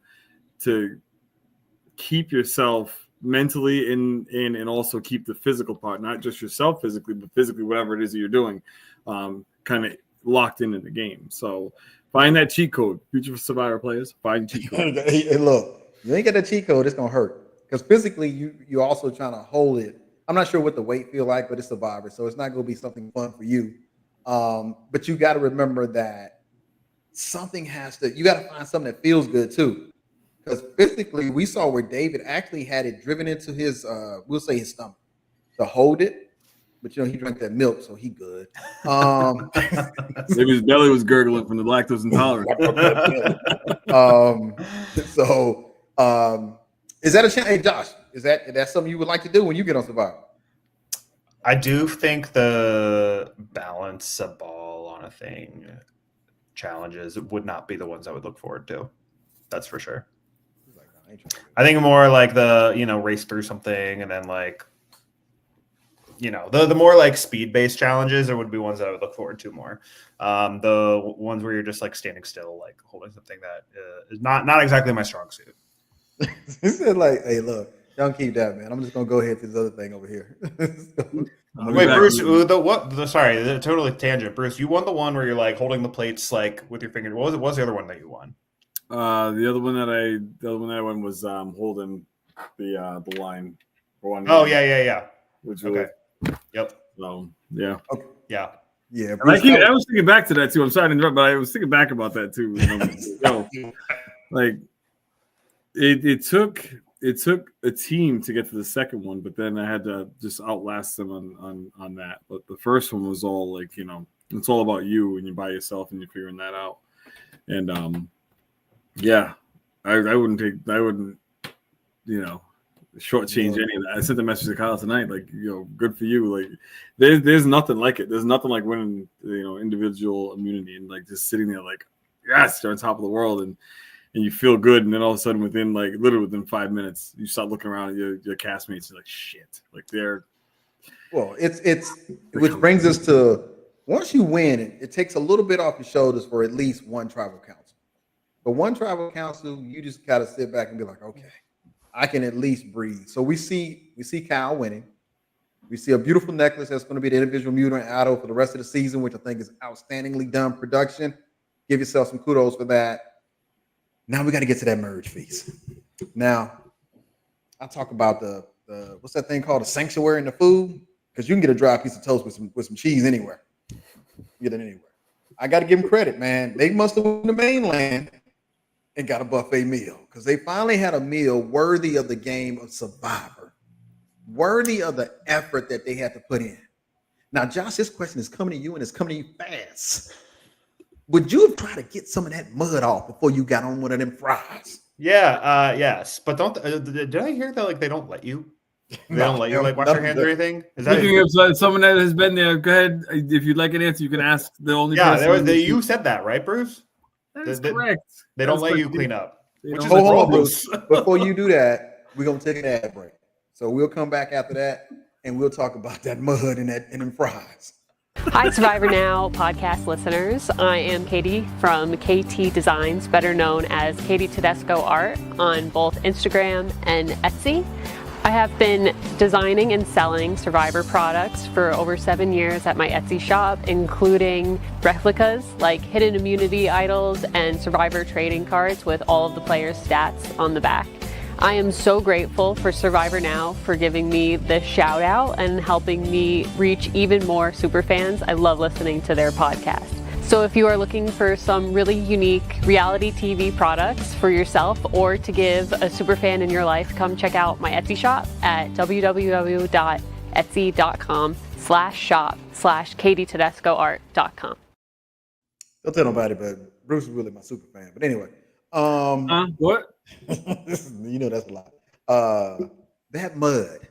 S2: keep yourself mentally in and also keep the physical part, not just yourself physically, but physically whatever it is that you're doing, kind of locked in the game. So find that cheat code. Future Survivor players, find cheat code.
S1: Hey, look, you ain't got the cheat code, it's gonna hurt because physically you also trying to hold it. I'm not sure what the weight feel like, but it's Survivor, so it's not gonna be something fun for you. But you got to remember that you got to find something that feels good too, because physically we saw where David actually had it driven into his we'll say his stomach to hold it, but he drank that milk, so he good.
S2: Maybe his belly was gurgling from the lactose intolerance.
S1: Is that a challenge? Hey Josh, is that something you would like to do when you get on Survivor?
S3: I do think the balance a ball on a thing challenges would not be the ones I would look forward to. That's for sure. I think more like the race through something and then like the more like speed based challenges there would be ones that I would look forward to more. The ones where you're just like standing still, like holding something that is not exactly my strong suit.
S1: He said like, hey, look, don't keep that, man. I'm just gonna go ahead to this other thing over here.
S3: Wait, Bruce, the totally tangent. Bruce, you won the one where you're like holding the plates like with your finger. What was the other one that you won?
S2: The other one that I won was holding the line.
S3: Oh yeah.
S2: Which really,
S3: okay. Yep.
S2: So yeah.
S1: Okay.
S3: Yeah.
S1: Yeah.
S2: I was thinking back to that too. I'm sorry to interrupt, but I was thinking back about that too. Like it took a team to get to the second one, but then I had to just outlast them on that. But the first one was all like, it's all about you and you're by yourself and you're figuring that out. And I wouldn't shortchange any of that. I sent a message to Kyle tonight, like, good for you. Like there's nothing like it. There's nothing like winning, individual immunity and like just sitting there like, yes, you're on top of the world and you feel good, and then all of a sudden, within 5 minutes, you start looking around at your castmates and like shit, like they're.
S1: Well, it's which brings us to once you win, it takes a little bit off your shoulders for at least one tribal council. But one tribal council, you just gotta sit back and be like, okay, I can at least breathe. So we see Kyle winning. We see a beautiful necklace that's going to be the individual mutant idol for the rest of the season, which I think is outstandingly done production. Give yourself some kudos for that. Now we got to get to that merge feast. Now, I talk about the what's that thing called? The sanctuary in the food? Because you can get a dry piece of toast with some cheese anywhere. Get it anywhere. I got to give them credit, man. They must have went to the mainland and got a buffet meal because they finally had a meal worthy of the game of Survivor, worthy of the effort that they had to put in. Now, Josh, this question is coming to you and it's coming to you fast. Would you have tried to get some of that mud off before you got on one of them fries?
S3: Yeah, yes. But did I hear that like they don't let you? They don't let you like wash your hands or anything?
S2: Someone that has been there, go ahead. If you'd like an answer, you can ask the only person.
S3: Yeah, you said that, right, Bruce?
S2: That is correct.
S3: They don't let you clean up.
S1: Hold on, Bruce. Before you do that, we're going to take an ad break. So we'll come back after that, and we'll talk about that mud and them fries.
S4: Hi, Survivor Now podcast listeners. I am Katie from KT Designs, better known as Katie Tedesco Art on both Instagram and Etsy. I have been designing and selling Survivor products for over 7 years at my Etsy shop, including replicas like hidden immunity idols and Survivor trading cards with all of the players' stats on the back. I am so grateful for Survivor Now for giving me this shout out and helping me reach even more superfans. I love listening to their podcast. So if you are looking for some really unique reality TV products for yourself or to give a superfan in your life, come check out my Etsy shop at www.etsy.com/survivornow. shop/KDTedescoArt.com.
S1: Don't tell nobody, but Bruce is really my super fan. But anyway,
S2: What?
S1: you know that's a lot. That mud.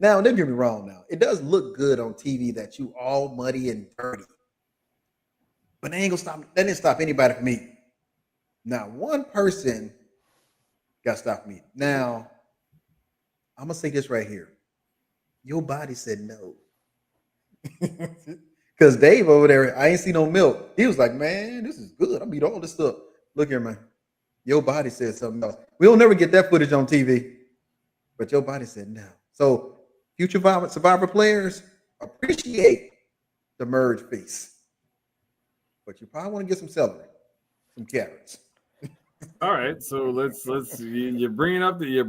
S1: Now, don't get me wrong. Now, it does look good on TV that you all muddy and dirty, but that ain't gonna stop. That didn't stop anybody from me. Now, one person got stopped me. Now, I'm gonna say this right here. Your body said no. Because Dave over there, I ain't see no milk. He was like, man, this is good. I'm eat all this stuff. Look here, man. Your body said something else. We'll never get that footage on TV, but your body said no. So, future Survivor players, appreciate the merge feast. But you probably want to get some celery, some carrots.
S2: All right, so let's you're bringing it up.
S1: Yeah, you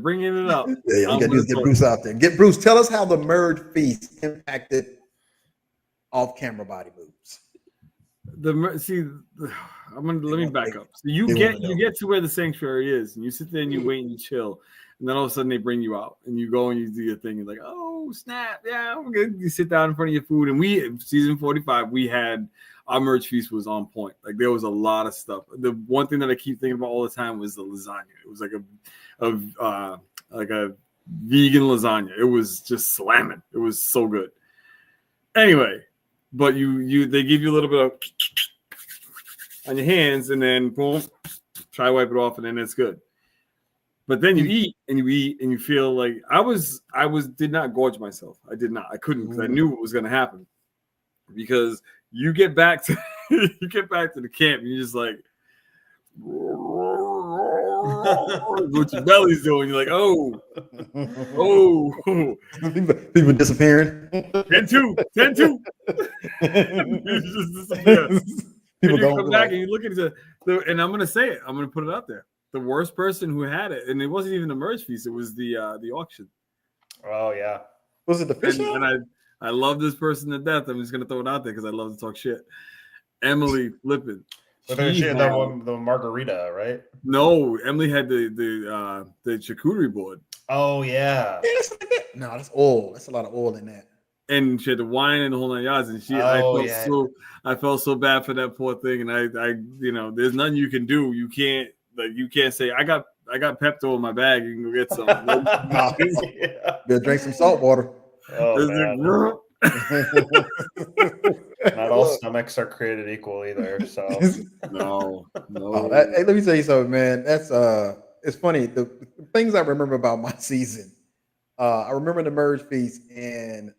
S1: got to get Bruce out there. Get Bruce. Tell us how the merge feast impacted off-camera body moves.
S2: Let me back up. So you get to where the sanctuary is, and you sit there and you wait and you chill, and then all of a sudden they bring you out, and you go and you do your thing. You're like, oh snap, yeah, I'm good. You sit down in front of your food, and season 45, we had. Our merge feast was on point. Like there was a lot of stuff. The one thing that I keep thinking about all the time was the lasagna. It was like a vegan lasagna. It was just slamming. It was so good. Anyway, but they give you a little bit of on your hands, and then boom, try to wipe it off, and then it's good. But then you eat and you feel like I did not gorge myself. I did not. I couldn't because I knew what was going to happen. Because you get back to the camp and you're just like what your belly's doing. You're like, oh
S1: people disappearing.
S2: 10-2 it's just disappears. People don't come back and you look at it, and I'm gonna say it, I'm gonna put it out there. The worst person who had it, and it wasn't even a merge feast, it was the auction.
S3: Oh yeah.
S1: Was it the fish?
S2: And I love this person to death. I'm just gonna throw it out there because I love to talk shit. Emily Flippin.
S3: She had that one, the margarita, right?
S2: No, Emily had the charcuterie board.
S3: Oh yeah.
S1: No, that's oil. That's a lot of oil in that.
S2: And she had the wine and the whole 9 yards. And I felt so bad for that poor thing. And I there's nothing you can do. You can't say I got Pepto in my bag. You can go get some.
S1: Better drink some salt water.
S3: Oh, not all stomachs are created equal either. So
S2: no.
S1: Hey, let me tell you something, man. That's it's funny. The things I remember about my season. I remember the merge feast and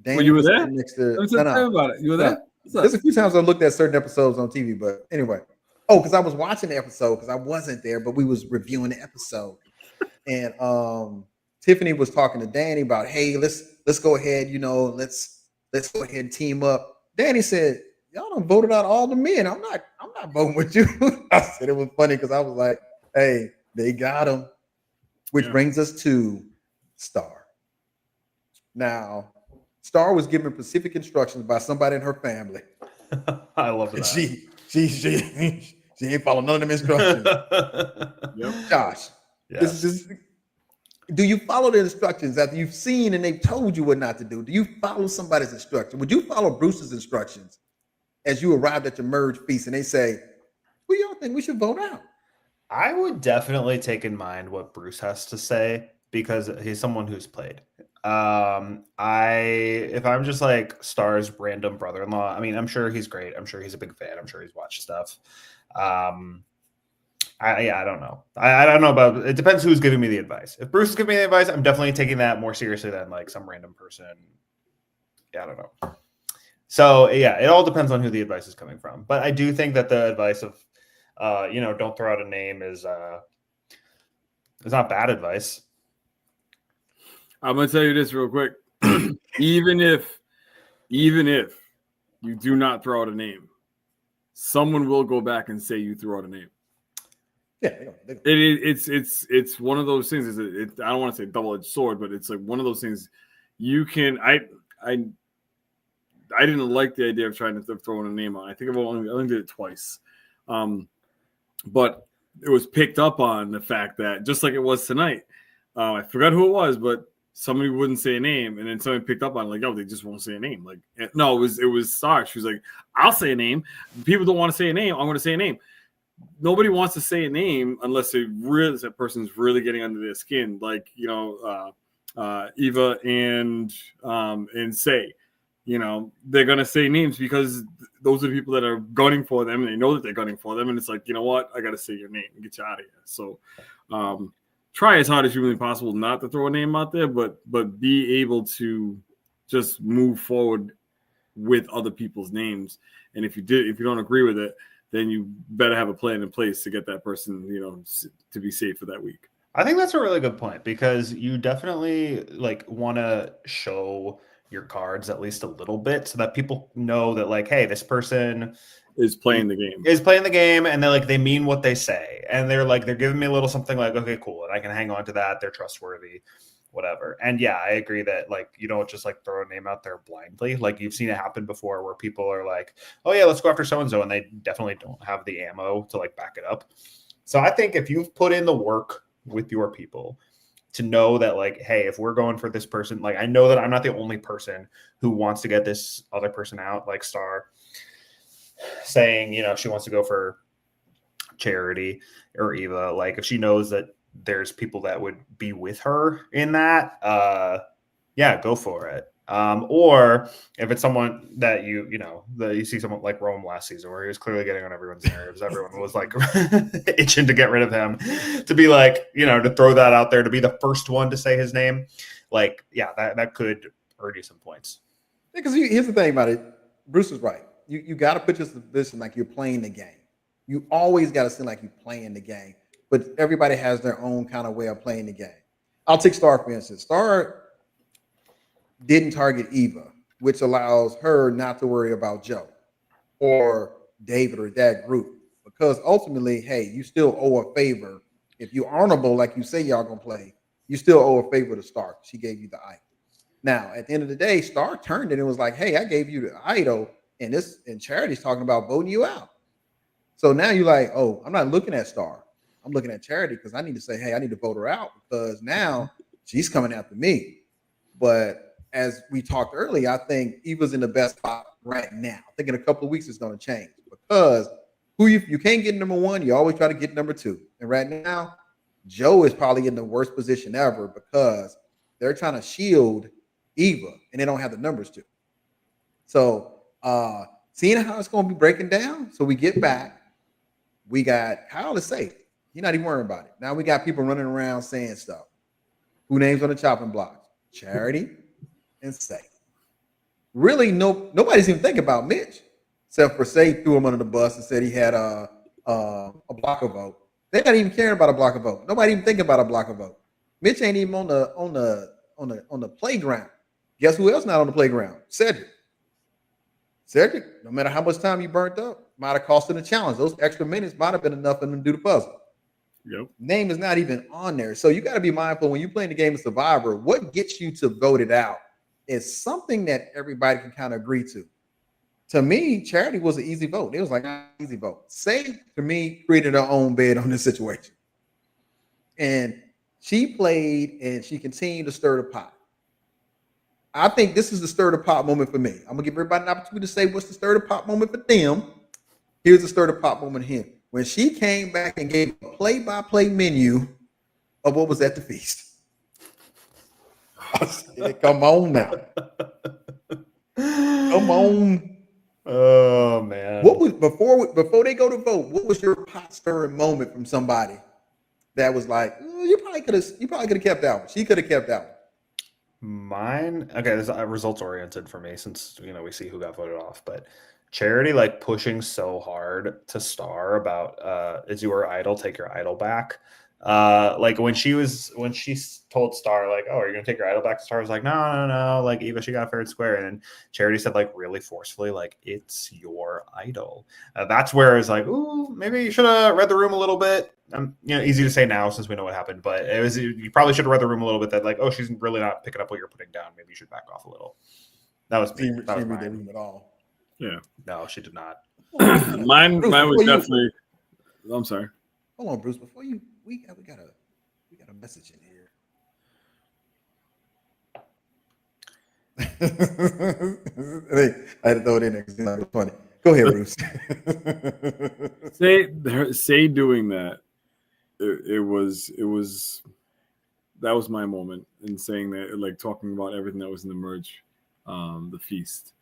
S2: Danny you were there?
S1: Next to,
S2: about it. You were there?
S1: There's a few times I looked at certain episodes on TV, but anyway. Oh, because I was watching the episode because I wasn't there, but we was reviewing the episode. And Tiffany was talking to Danny about, hey, let's go ahead, let's go ahead and team up. Danny said, y'all done voted out all the men. I'm not voting with you. I said it was funny because I was like, hey, they got him. Which brings us to Star. Now, Star was given specific instructions by somebody in her family.
S3: I love that.
S1: She ain't following none of them instructions. Josh, this is just. Do you follow the instructions after you've seen and they've told you what not to do? Do you follow somebody's instruction? Would you follow Bruce's instructions as you arrived at your merge feast and they say, who y'all think we should vote out?
S3: I would definitely take in mind what Bruce has to say because he's someone who's played. If I'm just like Star's random brother-in-law, I mean, I'm sure he's great. I'm sure he's a big fan. I'm sure he's watched stuff. I don't know. I don't know about it. Depends who's giving me the advice. If Bruce is giving me the advice, I'm definitely taking that more seriously than like some random person. Yeah, I don't know. So yeah, it all depends on who the advice is coming from. But I do think that the advice of don't throw out a name is not bad advice.
S2: I'm gonna tell you this real quick. even if you do not throw out a name, someone will go back and say you threw out a name.
S1: Yeah,
S2: it's one of those things. I don't want to say double-edged sword, but it's like one of those things. You can I didn't like the idea of trying to throw in a name on. I think I only did it twice, but it was picked up on the fact that just like it was tonight. I forgot who it was, but somebody wouldn't say a name, and then somebody picked up on it, like, oh, they just won't say a name. Like, no, it was Star. She was like, I'll say a name. People don't want to say a name. I'm going to say a name. Nobody wants to say a name unless that person's really getting under their skin, like, Eva and Say. They're gonna say names because those are the people that are gunning for them, and they know that they're gunning for them, and it's like, you know what, I gotta say your name and get you out of here. So try as hard as humanly possible not to throw a name out there, but be able to just move forward with other people's names. And if you don't agree with it, then you better have a plan in place to get that person, to be safe for that week.
S3: I think that's a really good point, because you definitely want to show your cards at least a little bit so that people know that, like, hey, this person
S2: is playing the game,
S3: and they mean what they say, and they're giving me a little something, like, okay, cool, and I can hang on to that. They're trustworthy, whatever. And yeah, I agree that you don't just throw a name out there blindly. Like, you've seen it happen before where people are like, oh yeah, let's go after so-and-so, and they definitely don't have the ammo to back it up. So I think if you've put in the work with your people to know that, hey, if we're going for this person, I know that I'm not the only person who wants to get this other person out, like Star saying, she wants to go for Charity or Eva. If she knows that there's people that would be with her in that, yeah, go for it. Or if it's someone that you see someone like Rome last season, where he was clearly getting on everyone's nerves, everyone was itching to get rid of him, to be to throw that out there, to be the first one to say his name, that could earn you some points.
S1: Because here's the thing about it, Bruce is right. You got to put yourself in a position like you're playing the game. You always got to seem like you're playing the game, but everybody has their own kind of way of playing the game. I'll take Star, for instance. Star didn't target Eva, which allows her not to worry about Joe or David or that group, because ultimately, hey, you still owe a favor. If you're honorable, like you say y'all gonna play, you still owe a favor to Star. She gave you the idol. Now, at the end of the day, Star turned it and was like, hey, I gave you the idol, and Charity's talking about voting you out. So now you're like, oh, I'm not looking at Star. I'm looking at Charity, because I need to say, hey, I need to vote her out, because now she's coming after me. But as we talked earlier, I think Eva's in the best spot right now. I think in a couple of weeks it's going to change, because you can't get number one, you always try to get number two. And right now, Joe is probably in the worst position ever, because they're trying to shield Eva and they don't have the numbers to. So seeing how it's going to be breaking down, so we get back, we got Kyle is safe. He's not even worrying about it. Now we got people running around saying stuff. Who names on the chopping blocks? Charity and Say. Really, nobody's even thinking about Mitch, except for Say threw him under the bus and said he had a blocker vote. They're not even caring about a blocker vote. Nobody even thinking about a blocker vote. Mitch ain't even on the playground. Guess who else not on the playground? Cedric. No matter how much time you burnt up, might have cost him a challenge. Those extra minutes might have been enough for them to do the puzzle.
S2: Yep. Name
S1: is not even on there. So you got to be mindful when you're playing the game of Survivor, what gets you to vote it out is something that everybody can kind of agree to. To me, Charity was an easy vote. It was like an easy vote. Say, to me, created her own bed on this situation. And she played and she continued to stir the pot. I think this is the stir the pot moment for me. I'm going to give everybody an opportunity to say what's the stir the pot moment for them. Here's the stir the pot moment here. When she came back and gave a play-by-play menu of what was at the feast. I said, come on now. Come on.
S3: Oh, man.
S1: What was before they go to vote, what was your pot stirring moment from somebody that was like, you probably could have kept that one. She could have kept that one.
S3: Mine, okay, this is results oriented for me, since we see who got voted off, but Charity pushing so hard to Star about is your idol, take your idol back. When she told Star, oh, are you gonna take your idol back? Star was like, no, Eva, she got fair and square. And then Charity said really forcefully, it's your idol. That's where it's ooh, maybe you should have read the room a little bit. Easy to say now since we know what happened, but you probably should have read the room a little bit, that oh, she's really not picking up what you're putting down, maybe you should back off a little. That was me. That was
S1: read the room at all.
S2: Yeah.
S3: No, she did not.
S2: mine was definitely. I'm sorry.
S1: Hold on, Bruce. Before you, we got a message in here. I had to throw it in there because it was funny. Go ahead, Bruce.
S2: say doing that. It was that was my moment in saying that, like talking about everything that was in the merge, the feast.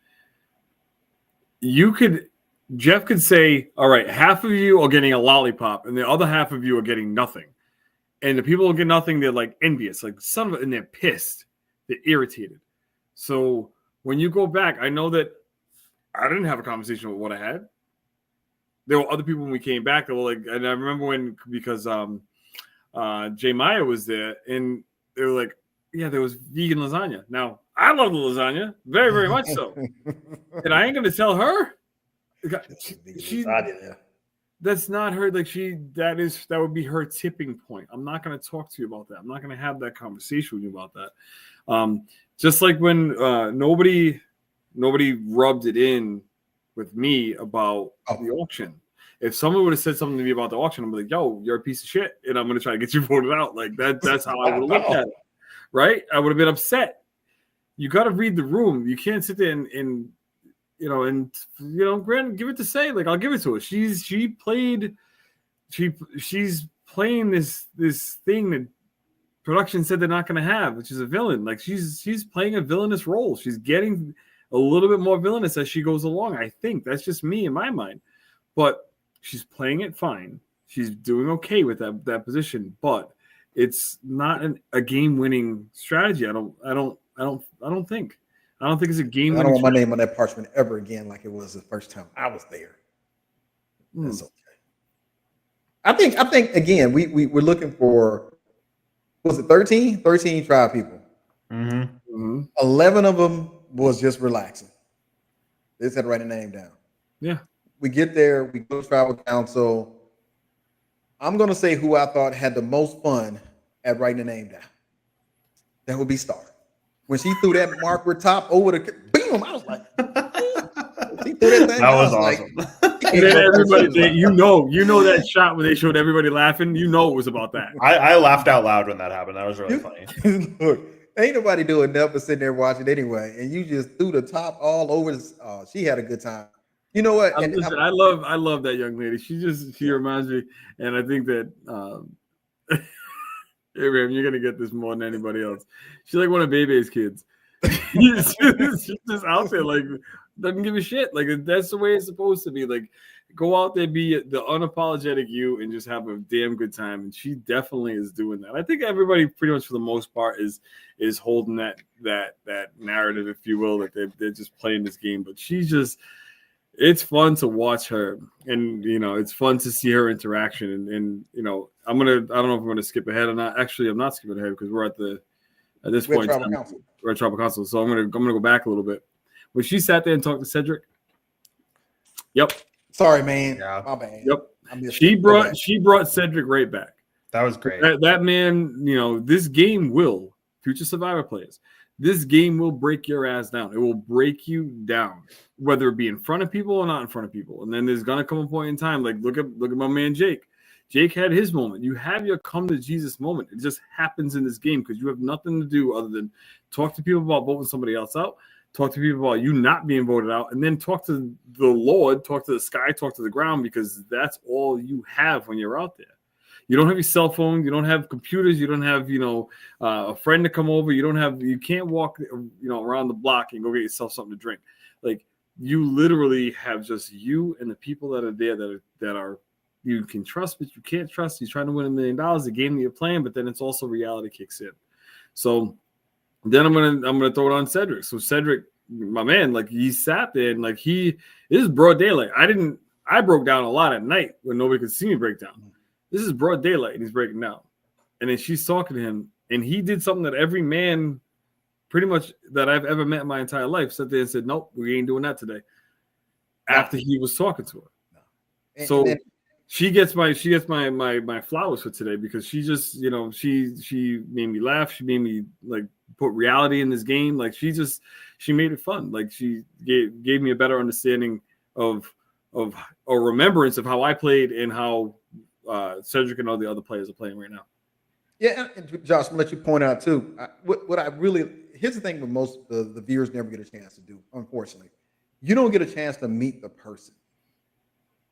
S2: Jeff could say, all right, half of you are getting a lollipop and the other half of you are getting nothing. And the people who get nothing, they're like envious, like son of a, and they're pissed. They're irritated. So when you go back, I know that I didn't have a conversation with what I had. There were other people when we came back that were like, and I remember because Jay Meyer was there and they were like, yeah, there was vegan lasagna. Now, I love the lasagna, very, very much so. And I ain't going to tell her. That's not her. Like that would be her tipping point. I'm not going to talk to you about that. I'm not going to have that conversation with you about that. Just like when nobody rubbed it in with me about the auction. If someone would have said something to me about the auction, I'm like, yo, you're a piece of shit. And I'm going to try to get you voted out. Like that's how I would have looked at it. Right. I would have been upset. You got to read the room. You can't sit there and granted, give it to Say. Like, I'll give it to her. She's playing this thing that production said they're not going to have, which is a villain. Like, she's playing a villainous role. She's getting a little bit more villainous as she goes along. I think that's just me in my mind, but she's playing it fine. She's doing okay with that position, but it's not a game-winning strategy. I don't think. I don't think it's a game.
S1: I don't want my name on that parchment ever again, like it was the first time I was there. That's okay. I think again, we're looking for, was it 13? 13 tribe people.
S3: Mm-hmm.
S1: Mm-hmm. 11 of them was just relaxing. They just had to write a name down.
S2: Yeah.
S1: We get there, we go to tribal council. I'm gonna say who I thought had the most fun at writing a name down. That would be Star. When she threw that marker top over the beam, I was like, she threw that thing.
S3: That was awesome.
S2: Like, and then everybody, you know that shot when they showed everybody laughing, you know it was about that.
S3: I laughed out loud when that happened. That was really funny.
S1: Look, ain't nobody doing nothing but sitting there watching anyway, and you just threw the top all over. She had a good time. You know what?
S2: I love that young lady. She reminds me, and I think that Abraham, you're gonna get this more than anybody else. She's like one of Bebe's kids. she's just out there, like, doesn't give a shit. Like, that's the way it's supposed to be. Like, go out there, be the unapologetic you, and just have a damn good time. And she definitely is doing that. I think everybody, pretty much for the most part, is holding that narrative, if you will, that they're just playing this game. But she's just. It's fun to watch her, and it's fun to see her interaction. And I don't know if I'm gonna skip ahead or not. Actually, I'm not skipping ahead because we're at this point. We're at Tribal Council, so I'm gonna go back a little bit. When she sat there and talked to Cedric. Yep.
S1: Sorry, man.
S3: Yeah.
S1: My bad.
S2: Yep. She brought Cedric right back.
S3: That was great.
S2: That man, this game will, future Survivor players, this game will break your ass down. It will break you down, whether it be in front of people or not in front of people. And then there's gonna come a point in time, like look at my man Jake. Jake had his moment. You have your come to Jesus moment. It just happens in this game because you have nothing to do other than talk to people about voting somebody else out, talk to people about you not being voted out, and then talk to the Lord, talk to the sky, talk to the ground, because that's all you have when you're out there. You don't have your cell phone. You don't have computers. You don't have, a friend to come over. You can't walk, around the block and go get yourself something to drink. Like, you literally have just you and the people that are there that are you can trust, but you can't trust. You're trying to win $1 million, the game that you're playing, but then it's also reality kicks in. So then I'm gonna throw it on Cedric. So Cedric, my man, like, he sat there and like this is broad daylight. I broke down a lot at night when nobody could see me break down. This is broad daylight, and he's breaking down. And then she's talking to him, and he did something that every man pretty much that I've ever met in my entire life sat there and said, nope, we ain't doing that today. After he was talking to her. So she gets my flowers for today because she just, she made me laugh. She made me like put reality in this game. Like she made it fun. Like she gave me a better understanding of a remembrance of how I played and how Cedric and all the other players are playing right now.
S1: Yeah, and Josh, I'm gonna let you point out too. What I really here's the thing with most the viewers never get a chance to do, unfortunately. You don't get a chance to meet the person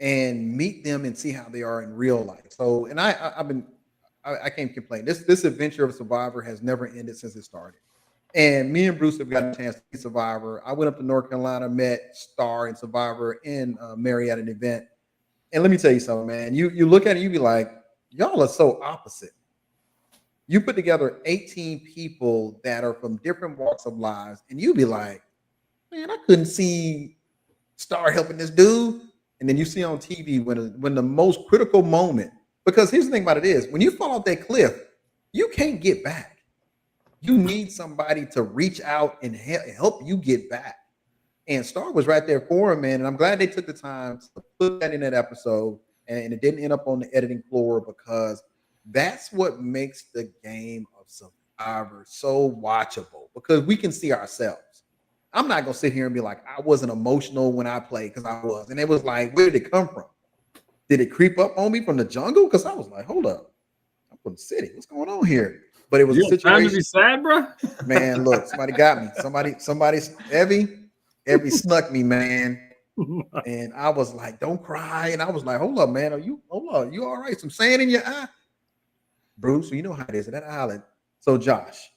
S1: and meet them and see how they are in real life. So, and I can't complain. This adventure of Survivor has never ended since it started. And me and Bruce have gotten a chance to see Survivor. I went up to North Carolina, met Star and Survivor in Mary at an event. And let me tell you something, man. You look at it, you be like, y'all are so opposite. You put together 18 people that are from different walks of lives, and you be like, man, I couldn't see Star helping this dude. And then you see on TV when the most critical moment, because here's the thing about it is, when you fall off that cliff, you can't get back. You need somebody to reach out and help you get back. And Star was right there for him, man. And I'm glad they took the time to put that in that episode, and it didn't end up on the editing floor, because that's what makes the game of Survivor so watchable, because we can see ourselves. I'm not gonna sit here and be like, I wasn't emotional when I played, because I was. And it was like, where did it come from? Did it creep up on me from the jungle? Because I was like, hold up, I'm from the city. What's going on here? But it was a situation.
S2: Time to be sad, bro.
S1: Man, look, somebody got me. Somebody, Evie snuck me, man. And I was like, don't cry. And I was like, hold up, man. You all right? Some sand in your eye? Bruce, you know how it is at that island. So, Josh,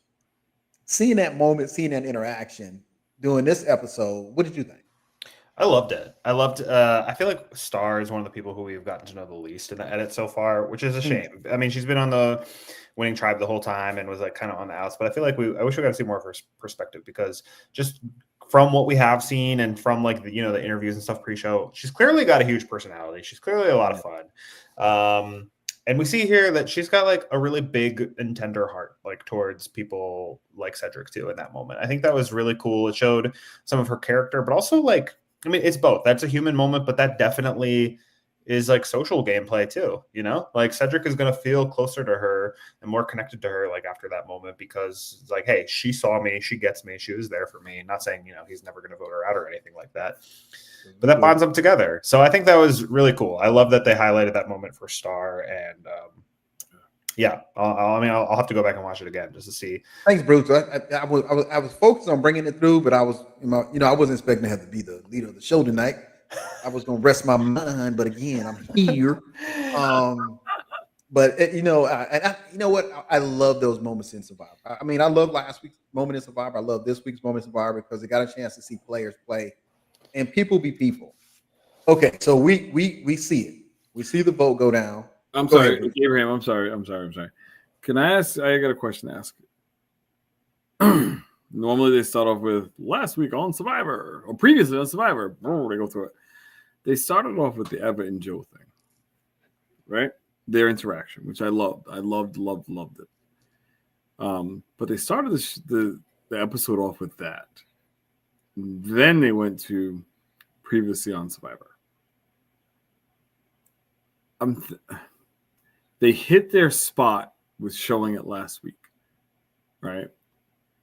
S1: seeing that moment, seeing that interaction, doing this episode, what did you think?
S3: I loved it. I feel like Star is one of the people who we've gotten to know the least in the edit so far, which is a shame. I mean, she's been on the winning tribe the whole time and was like kind of on the outs, but I feel like I wish we got to see more of her perspective, because just from what we have seen and from like the interviews and stuff pre-show, she's clearly got a huge personality. She's clearly a lot of fun. And we see here that she's got like a really big and tender heart, like towards people like Cedric too in that moment. I think that was really cool. It showed some of her character, but also like, I mean, it's both. That's a human moment, but that definitely is like social gameplay too, like Cedric is going to feel closer to her and more connected to her like after that moment, because it's like, hey, she saw me, she gets me, she was there for me. Not saying, he's never going to vote her out or anything like that, but that bonds them together. So I think that was really cool. I love that they highlighted that moment for Star. And I'll have to go back and watch it again just to see.
S1: Thanks, Bruce. I was focused on bringing it through, but I was, I wasn't expecting to have to be the leader of the show tonight. I was going to rest my mind, but again, I'm here. But you know what? I love those moments in Survivor. I mean, I love last week's moment in Survivor. I love this week's moment in Survivor, because they got a chance to see players play and people be people. Okay, so we see it. We see the vote go down.
S2: I'm sorry, Abraham. I'm sorry. Can I ask? I got a question to ask. Normally they start off with last week on Survivor or previously on Survivor. They go through it. They started off with the Eva and Joe thing, right? Their interaction, which I loved. I loved it. But they started the episode off with that. Then they went to previously on Survivor. They hit their spot with showing it last week, right?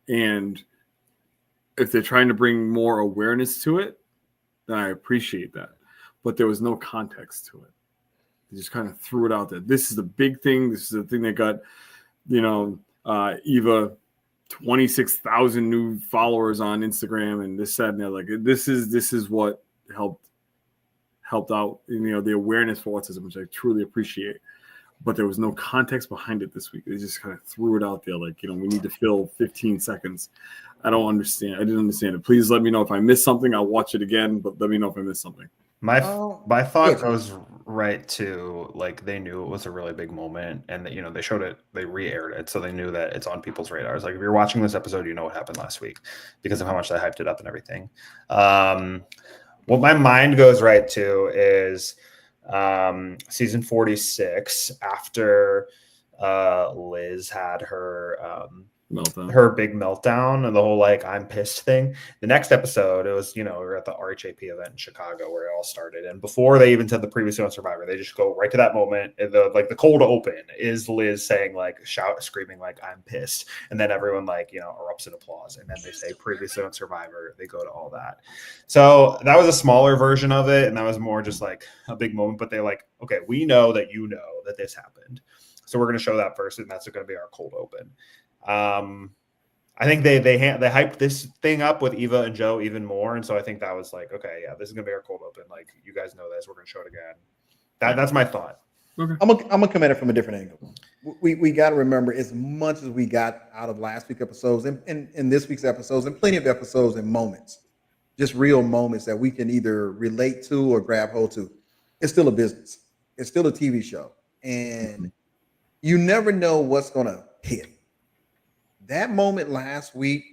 S2: And if they're trying to bring more awareness to it, then I appreciate that. But there was no context to it. They just kind of threw it out there. This is the big thing. This is the thing that got, Eva 26,000 new followers on Instagram and this, that, and that. Like this is what helped out, the awareness for autism, which I truly appreciate. But there was no context behind it this week. They just kind of threw it out there, like, we need to fill 15 seconds. I don't understand. I didn't understand it. Please let me know if I missed something. I'll watch it again, but let me know if I missed something.
S3: My thought goes right to, like, they knew it was a really big moment, and that, they showed it, they re-aired it, so they knew that it's on people's radars. Like, if you're watching this episode, you know what happened last week because of how much they hyped it up and everything. What my mind goes right to is season 46, after Liz had her big meltdown and the whole like I'm pissed thing. The next episode, it was we were at the RHAP event in Chicago where it all started, and before they even said the previous on Survivor, they just go right to that moment. The cold open is Liz saying screaming like I'm pissed, and then everyone erupts in applause, and then they say previously on Survivor. They go to all that. So that was a smaller version of it, and that was more just like a big moment. But they okay, we know that that this happened, so we're going to show that first, and that's going to be our cold open. I think they hyped this thing up with Eva and Joe even more, and so I think that was like, okay, yeah, this is gonna be our cold open. Like, you guys know this, we're gonna show it again. That's my thought.
S2: Okay.
S1: I'm gonna come at it from a different angle. We got to remember, as much as we got out of last week's episodes and this week's episodes, and plenty of episodes and moments, just real moments that we can either relate to or grab hold to, it's still a business. It's still a TV show, and you never know what's gonna hit. That moment last week,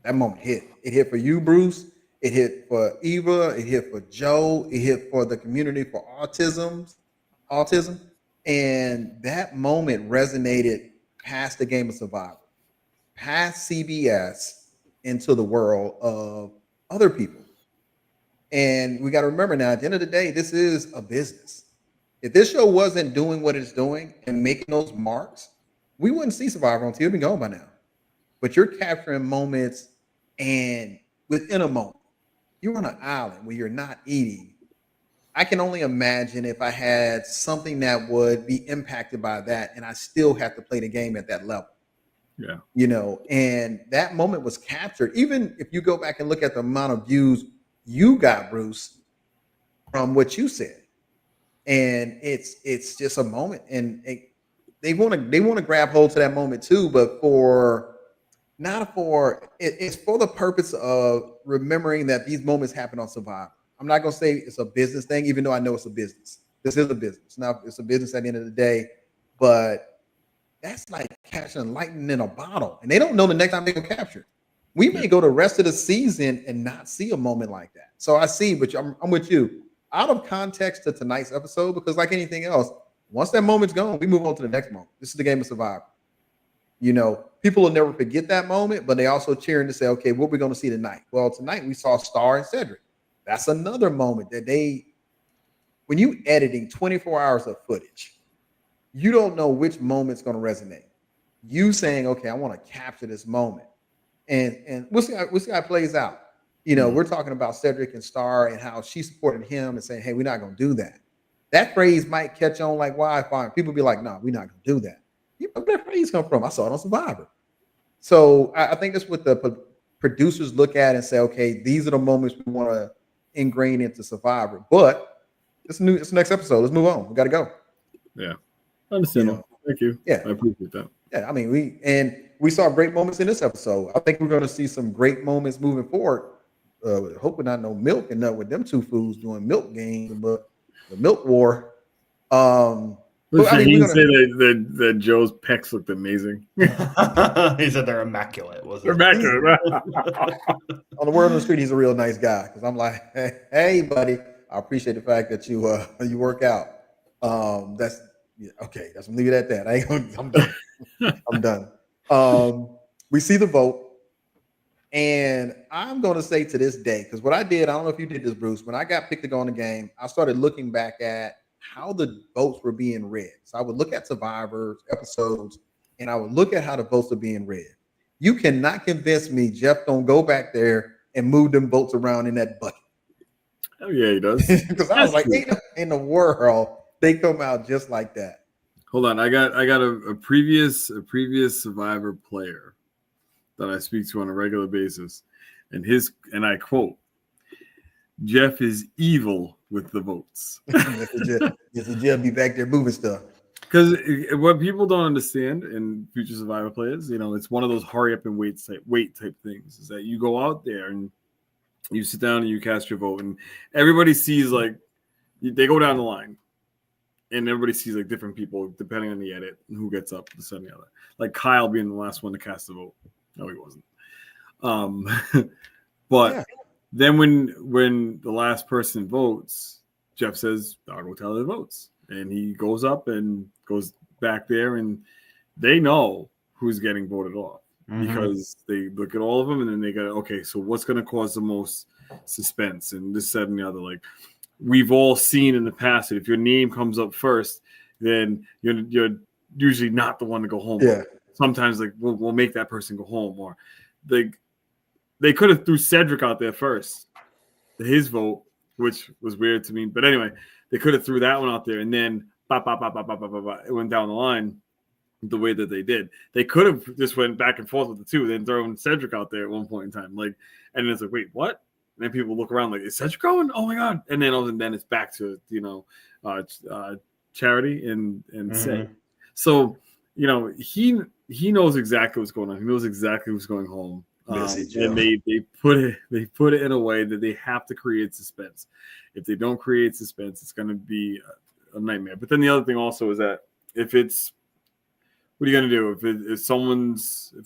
S1: that moment hit. It hit for you, Bruce. It hit for Eva. It hit for Joe. It hit for the community for autism. And that moment resonated past the game of Survivor, past CBS, into the world of other people. And we got to remember now, at the end of the day, this is a business. If this show wasn't doing what it's doing and making those marks, we wouldn't see Survivor on TV. It'd be gone by now. But you're capturing moments, and within a moment, you're on an island where you're not eating. I can only imagine if I had something that would be impacted by that, and I still have to play the game at that level.
S2: Yeah.
S1: You know, and that moment was captured. Even if you go back and look at the amount of views you got, Bruce, from what you said, and it's just a moment, and they want to grab hold to that moment too, but it's for the purpose of remembering that these moments happen on Survivor. I'm not going to say it's a business thing, even though I know it's a business. This is a business. Now, it's a business at the end of the day, but that's like catching lightning in a bottle, and they don't know the next time they're going to capture it. We may go the rest of the season and not see a moment like that. So I see, but I'm with you. Out of context to tonight's episode, because like anything else, once that moment's gone, we move on to the next moment. This is the game of Survivor. You know, people will never forget that moment, but they also cheering to say, okay, what are we going to see tonight? Well, tonight we saw Star and Cedric. That's another moment that when you editing 24 hours of footage, you don't know which moment's going to resonate. You saying, okay, I want to capture this moment. And we'll see how it plays out. You know, we're talking about Cedric and Star and how she supported him and saying, hey, we're not going to do that. That phrase might catch on like wildfire. People be like, no, we're not going to do that. Where that phrase come from? I saw it on Survivor. So I think that's what the producers look at and say, okay, these are the moments we want to ingrain into Survivor. But it's the next episode. Let's move on. We got to go.
S2: Yeah. Understandable. Thank you.
S1: Yeah.
S2: I appreciate that.
S1: Yeah. I mean, we saw great moments in this episode. I think we're going to see some great moments moving forward. Hoping not no milk and not with them two fools doing milk games, but the milk war.
S2: Listen, he didn't say that Joe's pecs looked amazing.
S3: He said they're immaculate.
S2: They're immaculate.
S1: On the word on the street, he's a real nice guy. Because I'm like, hey, buddy, I appreciate the fact that you work out. That's okay. Let's leave it at that. I'm done. I'm done. We see the vote, and I'm going to say to this day, because what I did, I don't know if you did this, Bruce. When I got picked to go on the game, I started looking back at how the votes were being read. So I would look at Survivor episodes, and I would look at how the votes are being read. You cannot convince me Jeff don't go back there and move them votes around in that bucket.
S2: Oh yeah, he does.
S1: Because I was like, in the world, they come out just like that.
S2: Hold on, I got a previous Survivor player that I speak to on a regular basis, and I quote, Jeff is evil with the votes.
S1: Jeff be back there moving stuff.
S2: Because what people don't understand in future Survivor players, you know, it's one of those hurry up and wait type things. Is that you go out there and you sit down and you cast your vote, and everybody sees like they go down the line, and everybody sees like different people depending on the edit and who gets up this and the other. Like Kyle being the last one to cast the vote. No, he wasn't. But. Yeah. Then when the last person votes, Jeff says, I'll go tell the votes. And he goes up and goes back there, and they know who's getting voted off because they look at all of them, and then they go, okay, so what's going to cause the most suspense? And this, that, and the other. Like, we've all seen in the past that if your name comes up first, then you're usually not the one to go home.
S1: Yeah.
S2: Sometimes, like, we'll make that person go home. Or they could have threw Cedric out there first, his vote, which was weird to me. But anyway, they could have threw that one out there, and then it went down the line. the way that they did. They could have just went back and forth with the two, then thrown Cedric out there at one point in time. Like, and it's like, wait, what? And then people look around like, is Cedric going? Oh my God. And then it's back to, Charity and Say. So, he knows exactly what's going on. He knows exactly what's going home. And they put it in a way that they have to create suspense. If they don't create suspense, it's going to be a nightmare. But then the other thing also is that what are you going to do if it's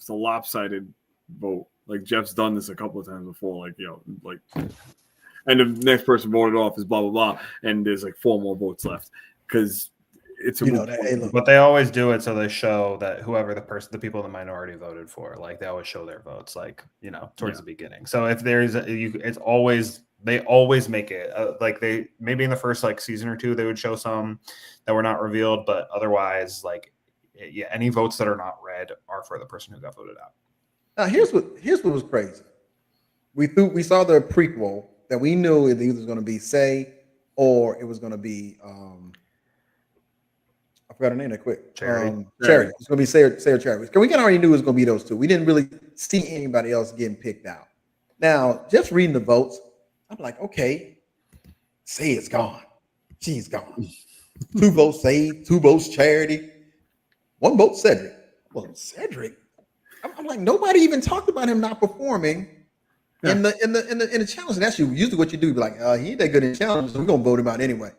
S2: a lopsided vote? Like Jeff's done this a couple of times before, and the next person voted off is blah blah blah, and there's like 4 more votes left because it's
S3: but they always do it so they show that whoever the people in the minority voted for, like they always show their votes, towards the beginning. So if there's they always make it like they maybe in the first season or 2 they would show some that were not revealed, but otherwise any votes that are not read are for the person who got voted out.
S1: Now here's what was crazy. We saw the prequel that we knew it either was going to be Say or it was going to be I forgot her name that quick.
S3: Charity.
S1: Charity. It's going to be Say or Charity. Because we already knew it was going to be those two. We didn't really see anybody else getting picked out. Now, just reading the votes, I'm like, okay, Say is gone. She's gone. 2 votes Say, 2 votes Charity, 1 vote Cedric. Well, Cedric. I'm like, nobody even talked about him not performing in the challenge. And that's usually what you do. Be like, he ain't that good in challenges, so we're gonna vote him out anyway.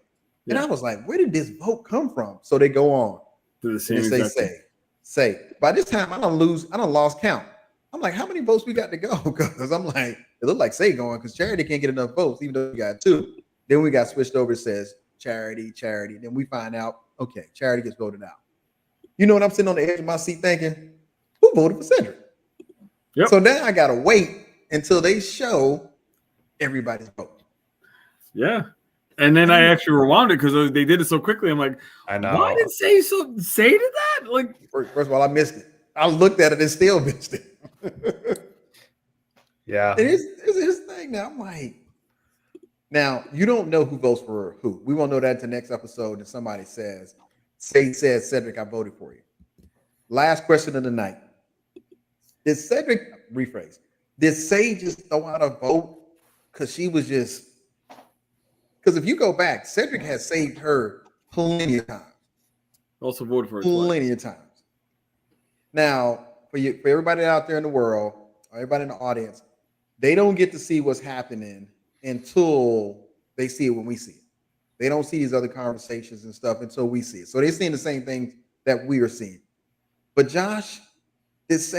S1: And I was like, where did this vote come from? So they go on.
S2: Do the same.
S1: Say. By this time, I don't lost count. I'm like, how many votes we got to go? Because I'm like, it looked like Say going because Charity can't get enough votes, even though we got 2. Then we got switched over. It says Charity. Then we find out, okay, Charity gets voted out. You know what? I'm sitting on the edge of my seat thinking, who voted for Cedric?
S2: Yep.
S1: So now I gotta wait until they show everybody's vote.
S2: Yeah. And then I actually rewound it because they did it so quickly. I'm like,
S3: I know.
S2: Why did Say did that? Like,
S1: first of all, I missed it. I looked at it and still missed it.
S3: Yeah.
S1: It is his thing now. I'm like, now you don't know who votes for who. We won't know that until next episode. And somebody says, says Cedric, I voted for you. Last question of the night. Did Say just throw out a vote because she was just? Because if you go back, Cedric has saved her plenty of times.
S2: Also voted for her
S1: plenty of times. Now, for everybody out there in the world, everybody in the audience, they don't get to see what's happening until they see it when we see it. They don't see these other conversations and stuff until we see it. So they're seeing the same things that we are seeing. But Josh, is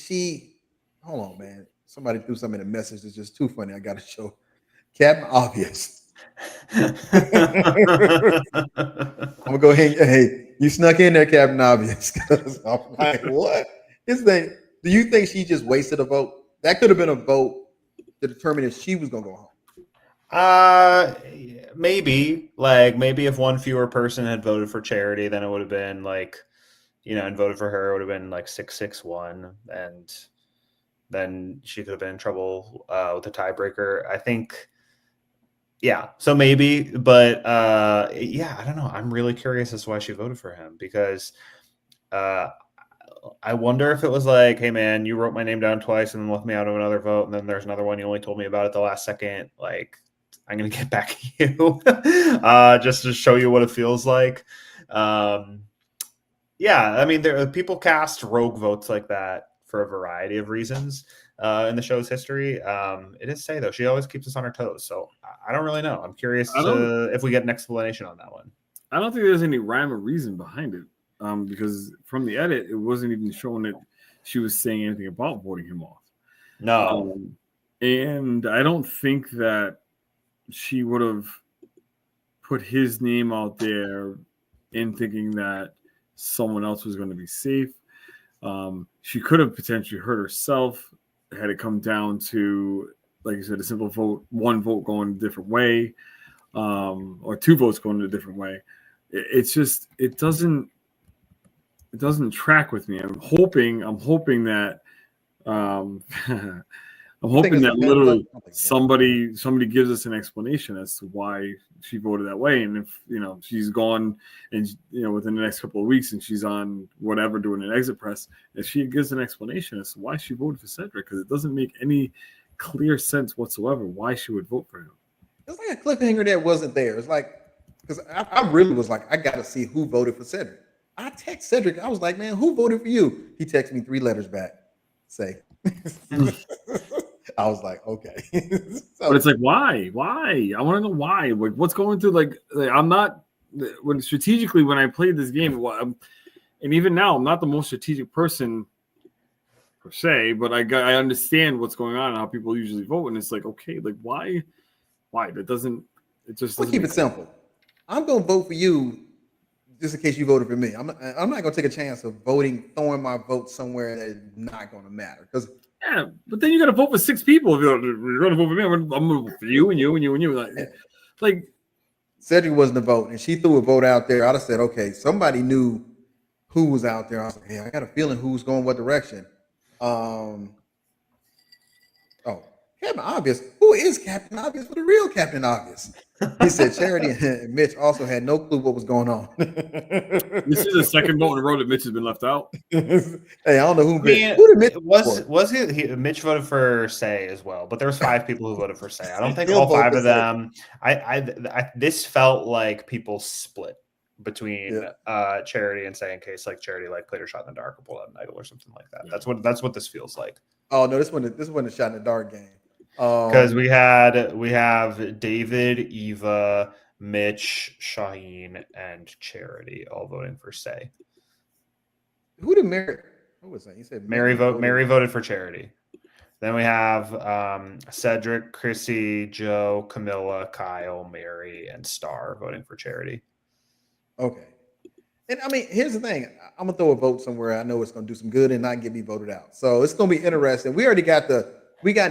S1: she? Hold on, man. Somebody threw something in a message that's just too funny. I got to show Captain Obvious. I'm gonna go ahead. Hey, you snuck in there, Captain Obvious. I'm like, what? His thing. Do you think she just wasted a vote? That could have been a vote to determine if she was gonna go home.
S3: Maybe if one fewer person had voted for Charity, then it would have been and voted for her, it would have been 6-6-1, and then she could have been in trouble with the tiebreaker. I think, yeah. So maybe, but I don't know. I'm really curious as to why she voted for him because I wonder if it was like, hey man, you wrote my name down twice and then left me out of another vote, and then there's another one you only told me about at the last second. Like, I'm gonna get back at you just to show you what it feels like. Yeah, I mean, people cast rogue votes like that for a variety of reasons in the show's history. It is Say though; she always keeps us on our toes. So I don't really know. I'm curious if we get an explanation on that one.
S2: I don't think there's any rhyme or reason behind it, because from the edit, it wasn't even showing that she was saying anything about voting him off.
S3: No,
S2: and I don't think that she would have put his name out there in thinking that someone else was going to be safe. She could have potentially hurt herself had it come down to, like you said, a simple vote, 1 vote going a different way, or 2 votes going a different way. It's just, it doesn't track with me. I'm hoping that I'm hoping
S1: it's
S2: that
S1: a bad
S2: literally
S1: luck? I don't think so.
S2: somebody gives us an explanation as to why she voted that way, and if she's gone and within the next couple of weeks and she's on whatever doing an exit press, if she gives an explanation as to why she voted for Cedric, because it doesn't make any clear sense whatsoever why she would vote for him.
S1: It's like a cliffhanger that wasn't there. It's like, because I really was like, I got to see who voted for Cedric. I text Cedric. I was like, man, who voted for you? He texted me 3 letters back. Say. I was like, okay. So,
S2: But it's like, why? I want to know why. Like, what's going through? Like I'm not when I played this game, and even now, I'm not the most strategic person per se, but I understand what's going on and how people usually vote, and it's like, okay, like why? That doesn't. It just.
S1: we'll keep it simple. I'm gonna vote for you, just in case you voted for me. I'm not gonna take a chance of throwing my vote somewhere that is not gonna matter. Because
S2: yeah, but then you got to vote for 6 people if you're going to vote for me. I'm going to vote for you and you and you and you. Like
S1: Cedric wasn't a vote, and she threw a vote out there. I'd have said, okay, somebody knew who was out there. I was like, hey, I got a feeling who's going what direction. Captain Obvious. Who is Captain Obvious for the real Captain Obvious? He said Charity and Mitch also had no clue what was going on.
S2: This is the second vote in a row that Mitch has been left out.
S1: Hey, I don't know who
S3: did
S1: Mitch
S3: was he Mitch voted for Say as well, but there was 5 people who voted for Say. I don't think all 5 of them. This felt like people split between Charity and Say, in case like Charity like played her shot in the dark or pulled out an idol or something like that.
S2: Yeah.
S3: That's what this feels like.
S1: Oh no, this one a shot in the dark game.
S3: Because we have David, Eva, Mitch, Shaheen, and Charity all voting for Say.
S1: Who did Mary? What was that? You said
S3: Mary voted for Charity. Then we have Cedric, Chrissy, Joe, Camilla, Kyle, Mary, and Star voting for Charity.
S1: Okay. And I mean, here's the thing. I'm gonna throw a vote somewhere I know it's gonna do some good and not get me voted out. So it's gonna be interesting. We already got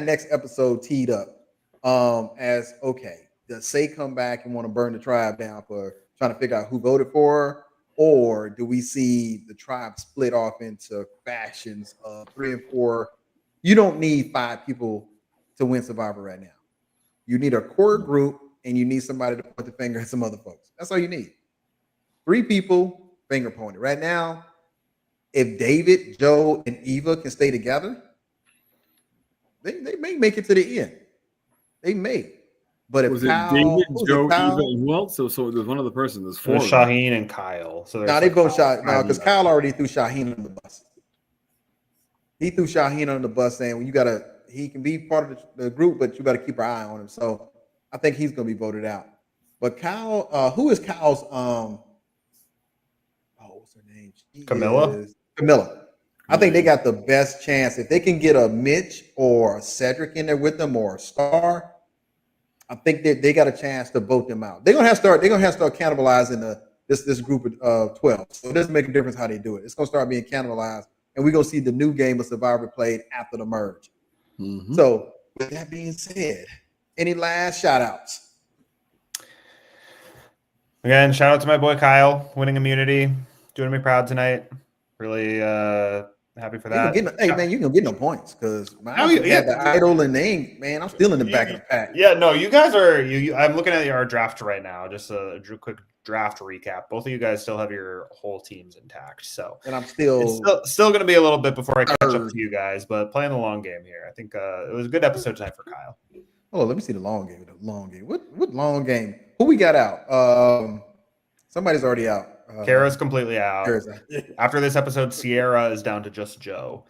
S1: next episode teed up. As okay, does Say come back and want to burn the tribe down for trying to figure out who voted for her? Or do we see the tribe split off into factions of 3 and 4? You don't need 5 people to win Survivor right now. You need a core group and you need somebody to point the finger at some other folks. That's all you need. 3 people finger pointed. Right now, if David, Joe, and Eva can stay together, they may make it to the end. They may. But if
S2: was
S1: Kyle,
S2: it David, Joe,
S1: Kyle,
S2: Eva, and who else? So there's one other person. There's 4.
S3: Shaheen and Kyle. So
S1: they both shot. No, because Kyle already threw Shaheen on the bus. He threw Shaheen on the bus saying, well, he can be part of the group, but you got to keep our eye on him. So I think he's going to be voted out. But Kyle, who is Kyle's, what's her name?
S3: Camilla?
S1: Camilla. I think they got the best chance. If they can get a Mitch or a Cedric in there with them or a Star, I think they got a chance to vote them out. They're gonna have to start cannibalizing this group of 12. So it doesn't make a difference how they do it. It's gonna start being cannibalized, and we're gonna see the new game of Survivor played after the merge. Mm-hmm. So with that being said, any last shout outs?
S3: Again, shout out to my boy Kyle, winning immunity, doing me proud tonight. Really happy for that.
S1: Hey man, you can get no points because had the idol and name, man. I'm still in the back of the pack.
S3: Yeah, no, you guys are. I'm looking at our draft right now. Just a quick draft recap. Both of you guys still have your whole teams intact. So,
S1: and I'm
S3: still going to be a little bit before I catch up to you guys, but playing the long game here. I think it was a good episode tonight for Kyle.
S1: Oh, let me see the long game. What long game? Who we got out? Somebody's already out.
S3: Kara's completely out. After this episode, Sierra is down to just Joe.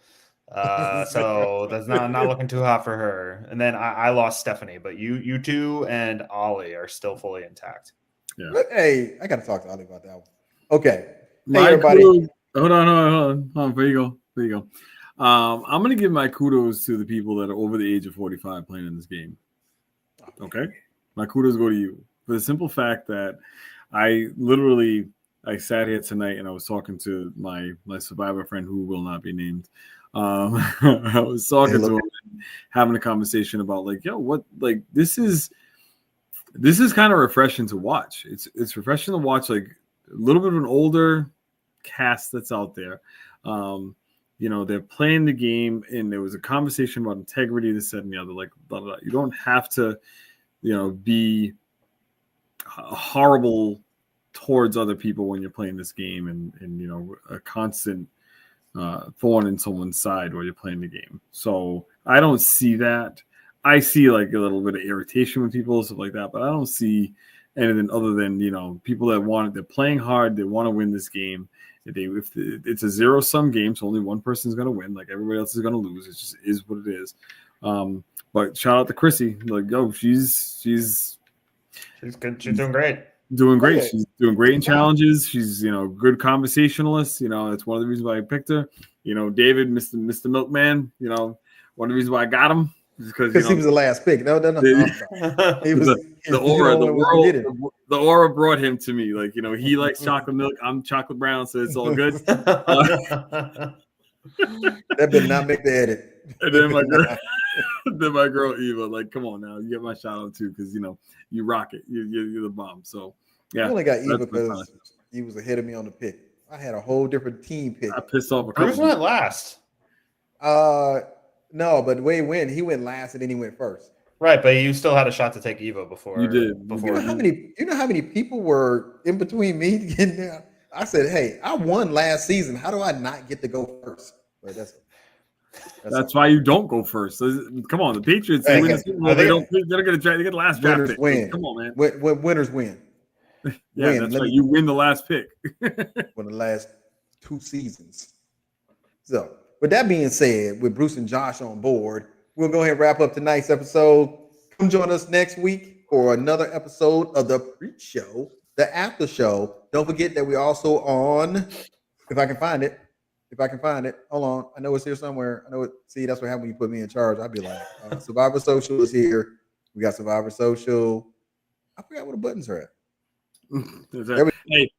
S3: So that's not looking too hot for her. And then I lost Stephanie, but you two and Ollie are still fully intact.
S2: Yeah.
S1: But, hey, I got to talk to Ollie about that one. Okay. Hey,
S2: everybody. Hold on. There you go. I'm going to give my kudos to the people that are over the age of 45 playing in this game. Okay? My kudos go to you for the simple fact that I sat here tonight and I was talking to my Survivor friend who will not be named. I was talking to him, having a conversation about this is kind of refreshing to watch. It's refreshing to watch like a little bit of an older cast that's out there. they're playing the game, and there was a conversation about integrity, this, that, and the other. Like, blah, blah, blah. You don't have to, be horrible towards other people when you're playing this game, and a constant thorn in someone's side while you're playing the game. So I don't see that. I see like a little bit of irritation with people and stuff like that, but I don't see anything other than people that they're playing hard, they want to win this game. If it's a zero-sum game, so only one person's going to win, like everybody else is going to lose. It just is what it is. But shout out to Chrissy, like, she's
S3: good. She's doing great.
S2: Doing great.
S1: Yeah.
S2: She's doing great in challenges. She's good conversationalist. That's one of the reasons why I picked her. David, Mr. Milkman. One of the reasons why I got him is because
S1: he was the last pick. No. He was
S2: the aura, the aura brought him to me. Like he likes chocolate milk. I'm chocolate brown, so it's all good.
S1: That did not make the edit.
S2: And then my girl Eva, like, come on now, you get my shout out too, because you rock it. You're the bomb. So yeah,
S1: I only got Eva because he was ahead of me on the pick. I had a whole different team pick.
S2: I pissed off a
S3: Bruce
S2: couple.
S3: went last.
S1: No, but the way he went last and then he went first.
S3: Right, but you still had a shot to take Eva before
S2: You did.
S3: Before
S1: You know how many people were in between me getting there? I said, hey, I won last season. How do I not get to go first? But
S2: that's why you don't go first. Come on, the Patriots
S1: Hey,
S2: win
S1: hey,
S2: the Super Bowl. They get the last draft pick.
S1: Win.
S2: Come on, man.
S1: Winners win.
S2: Yeah, that's right. You win the last pick.
S1: For the last 2 seasons. So, with that being said, with Bruce and Josh on board, we'll go ahead and wrap up tonight's episode. Come join us next week for another episode of the pre-show, the after show. Don't forget that we're also on, if I can find it. Hold on. I know it's here somewhere. I know it. See, that's what happens when you put me in charge. I'd be like, Survivor Social is here. We got Survivor Social. I forgot where the buttons are at.
S2: Hey,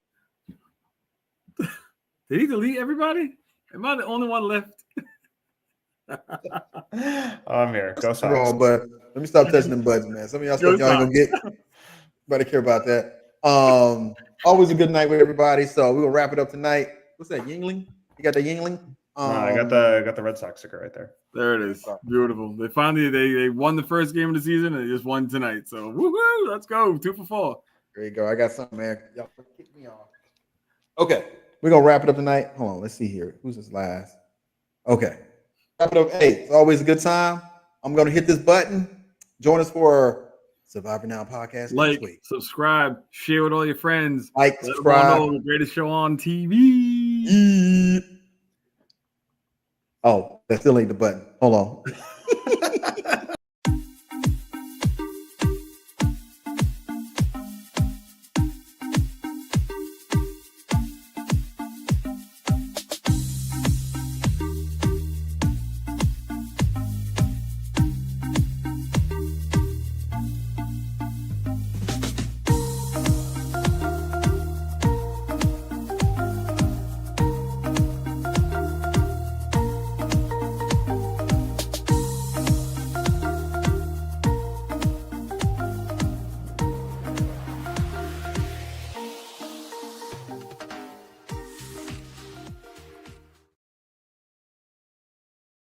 S2: did he delete everybody? Am I the only one left?
S3: I'm here. Go Sox.
S1: Wrong, but let me stop touching them buttons, man. Some of y'all stuff y'all ain't gonna get. Nobody care about that. Always a good night with everybody. So we're gonna wrap it up tonight. What's that, Yingling? You got the Yingling?
S3: I got the Red Sox sticker right there.
S2: There it is. Beautiful. They finally they won the first game of the season and they just won tonight. So woohoo! Let's go. 2 for 4.
S1: There you go. I got something, man. Y'all kick me off. Okay, we're gonna wrap it up tonight. Hold on, let's see here. Who's this last? Okay. Wrap it up. Hey, it's always a good time. I'm gonna hit this button. Join us for Survivor Now podcast next week.
S2: Subscribe, share with all your friends.
S1: Like, subscribe.
S2: The greatest show on TV.
S1: Oh, that still ain't the button. Hold on.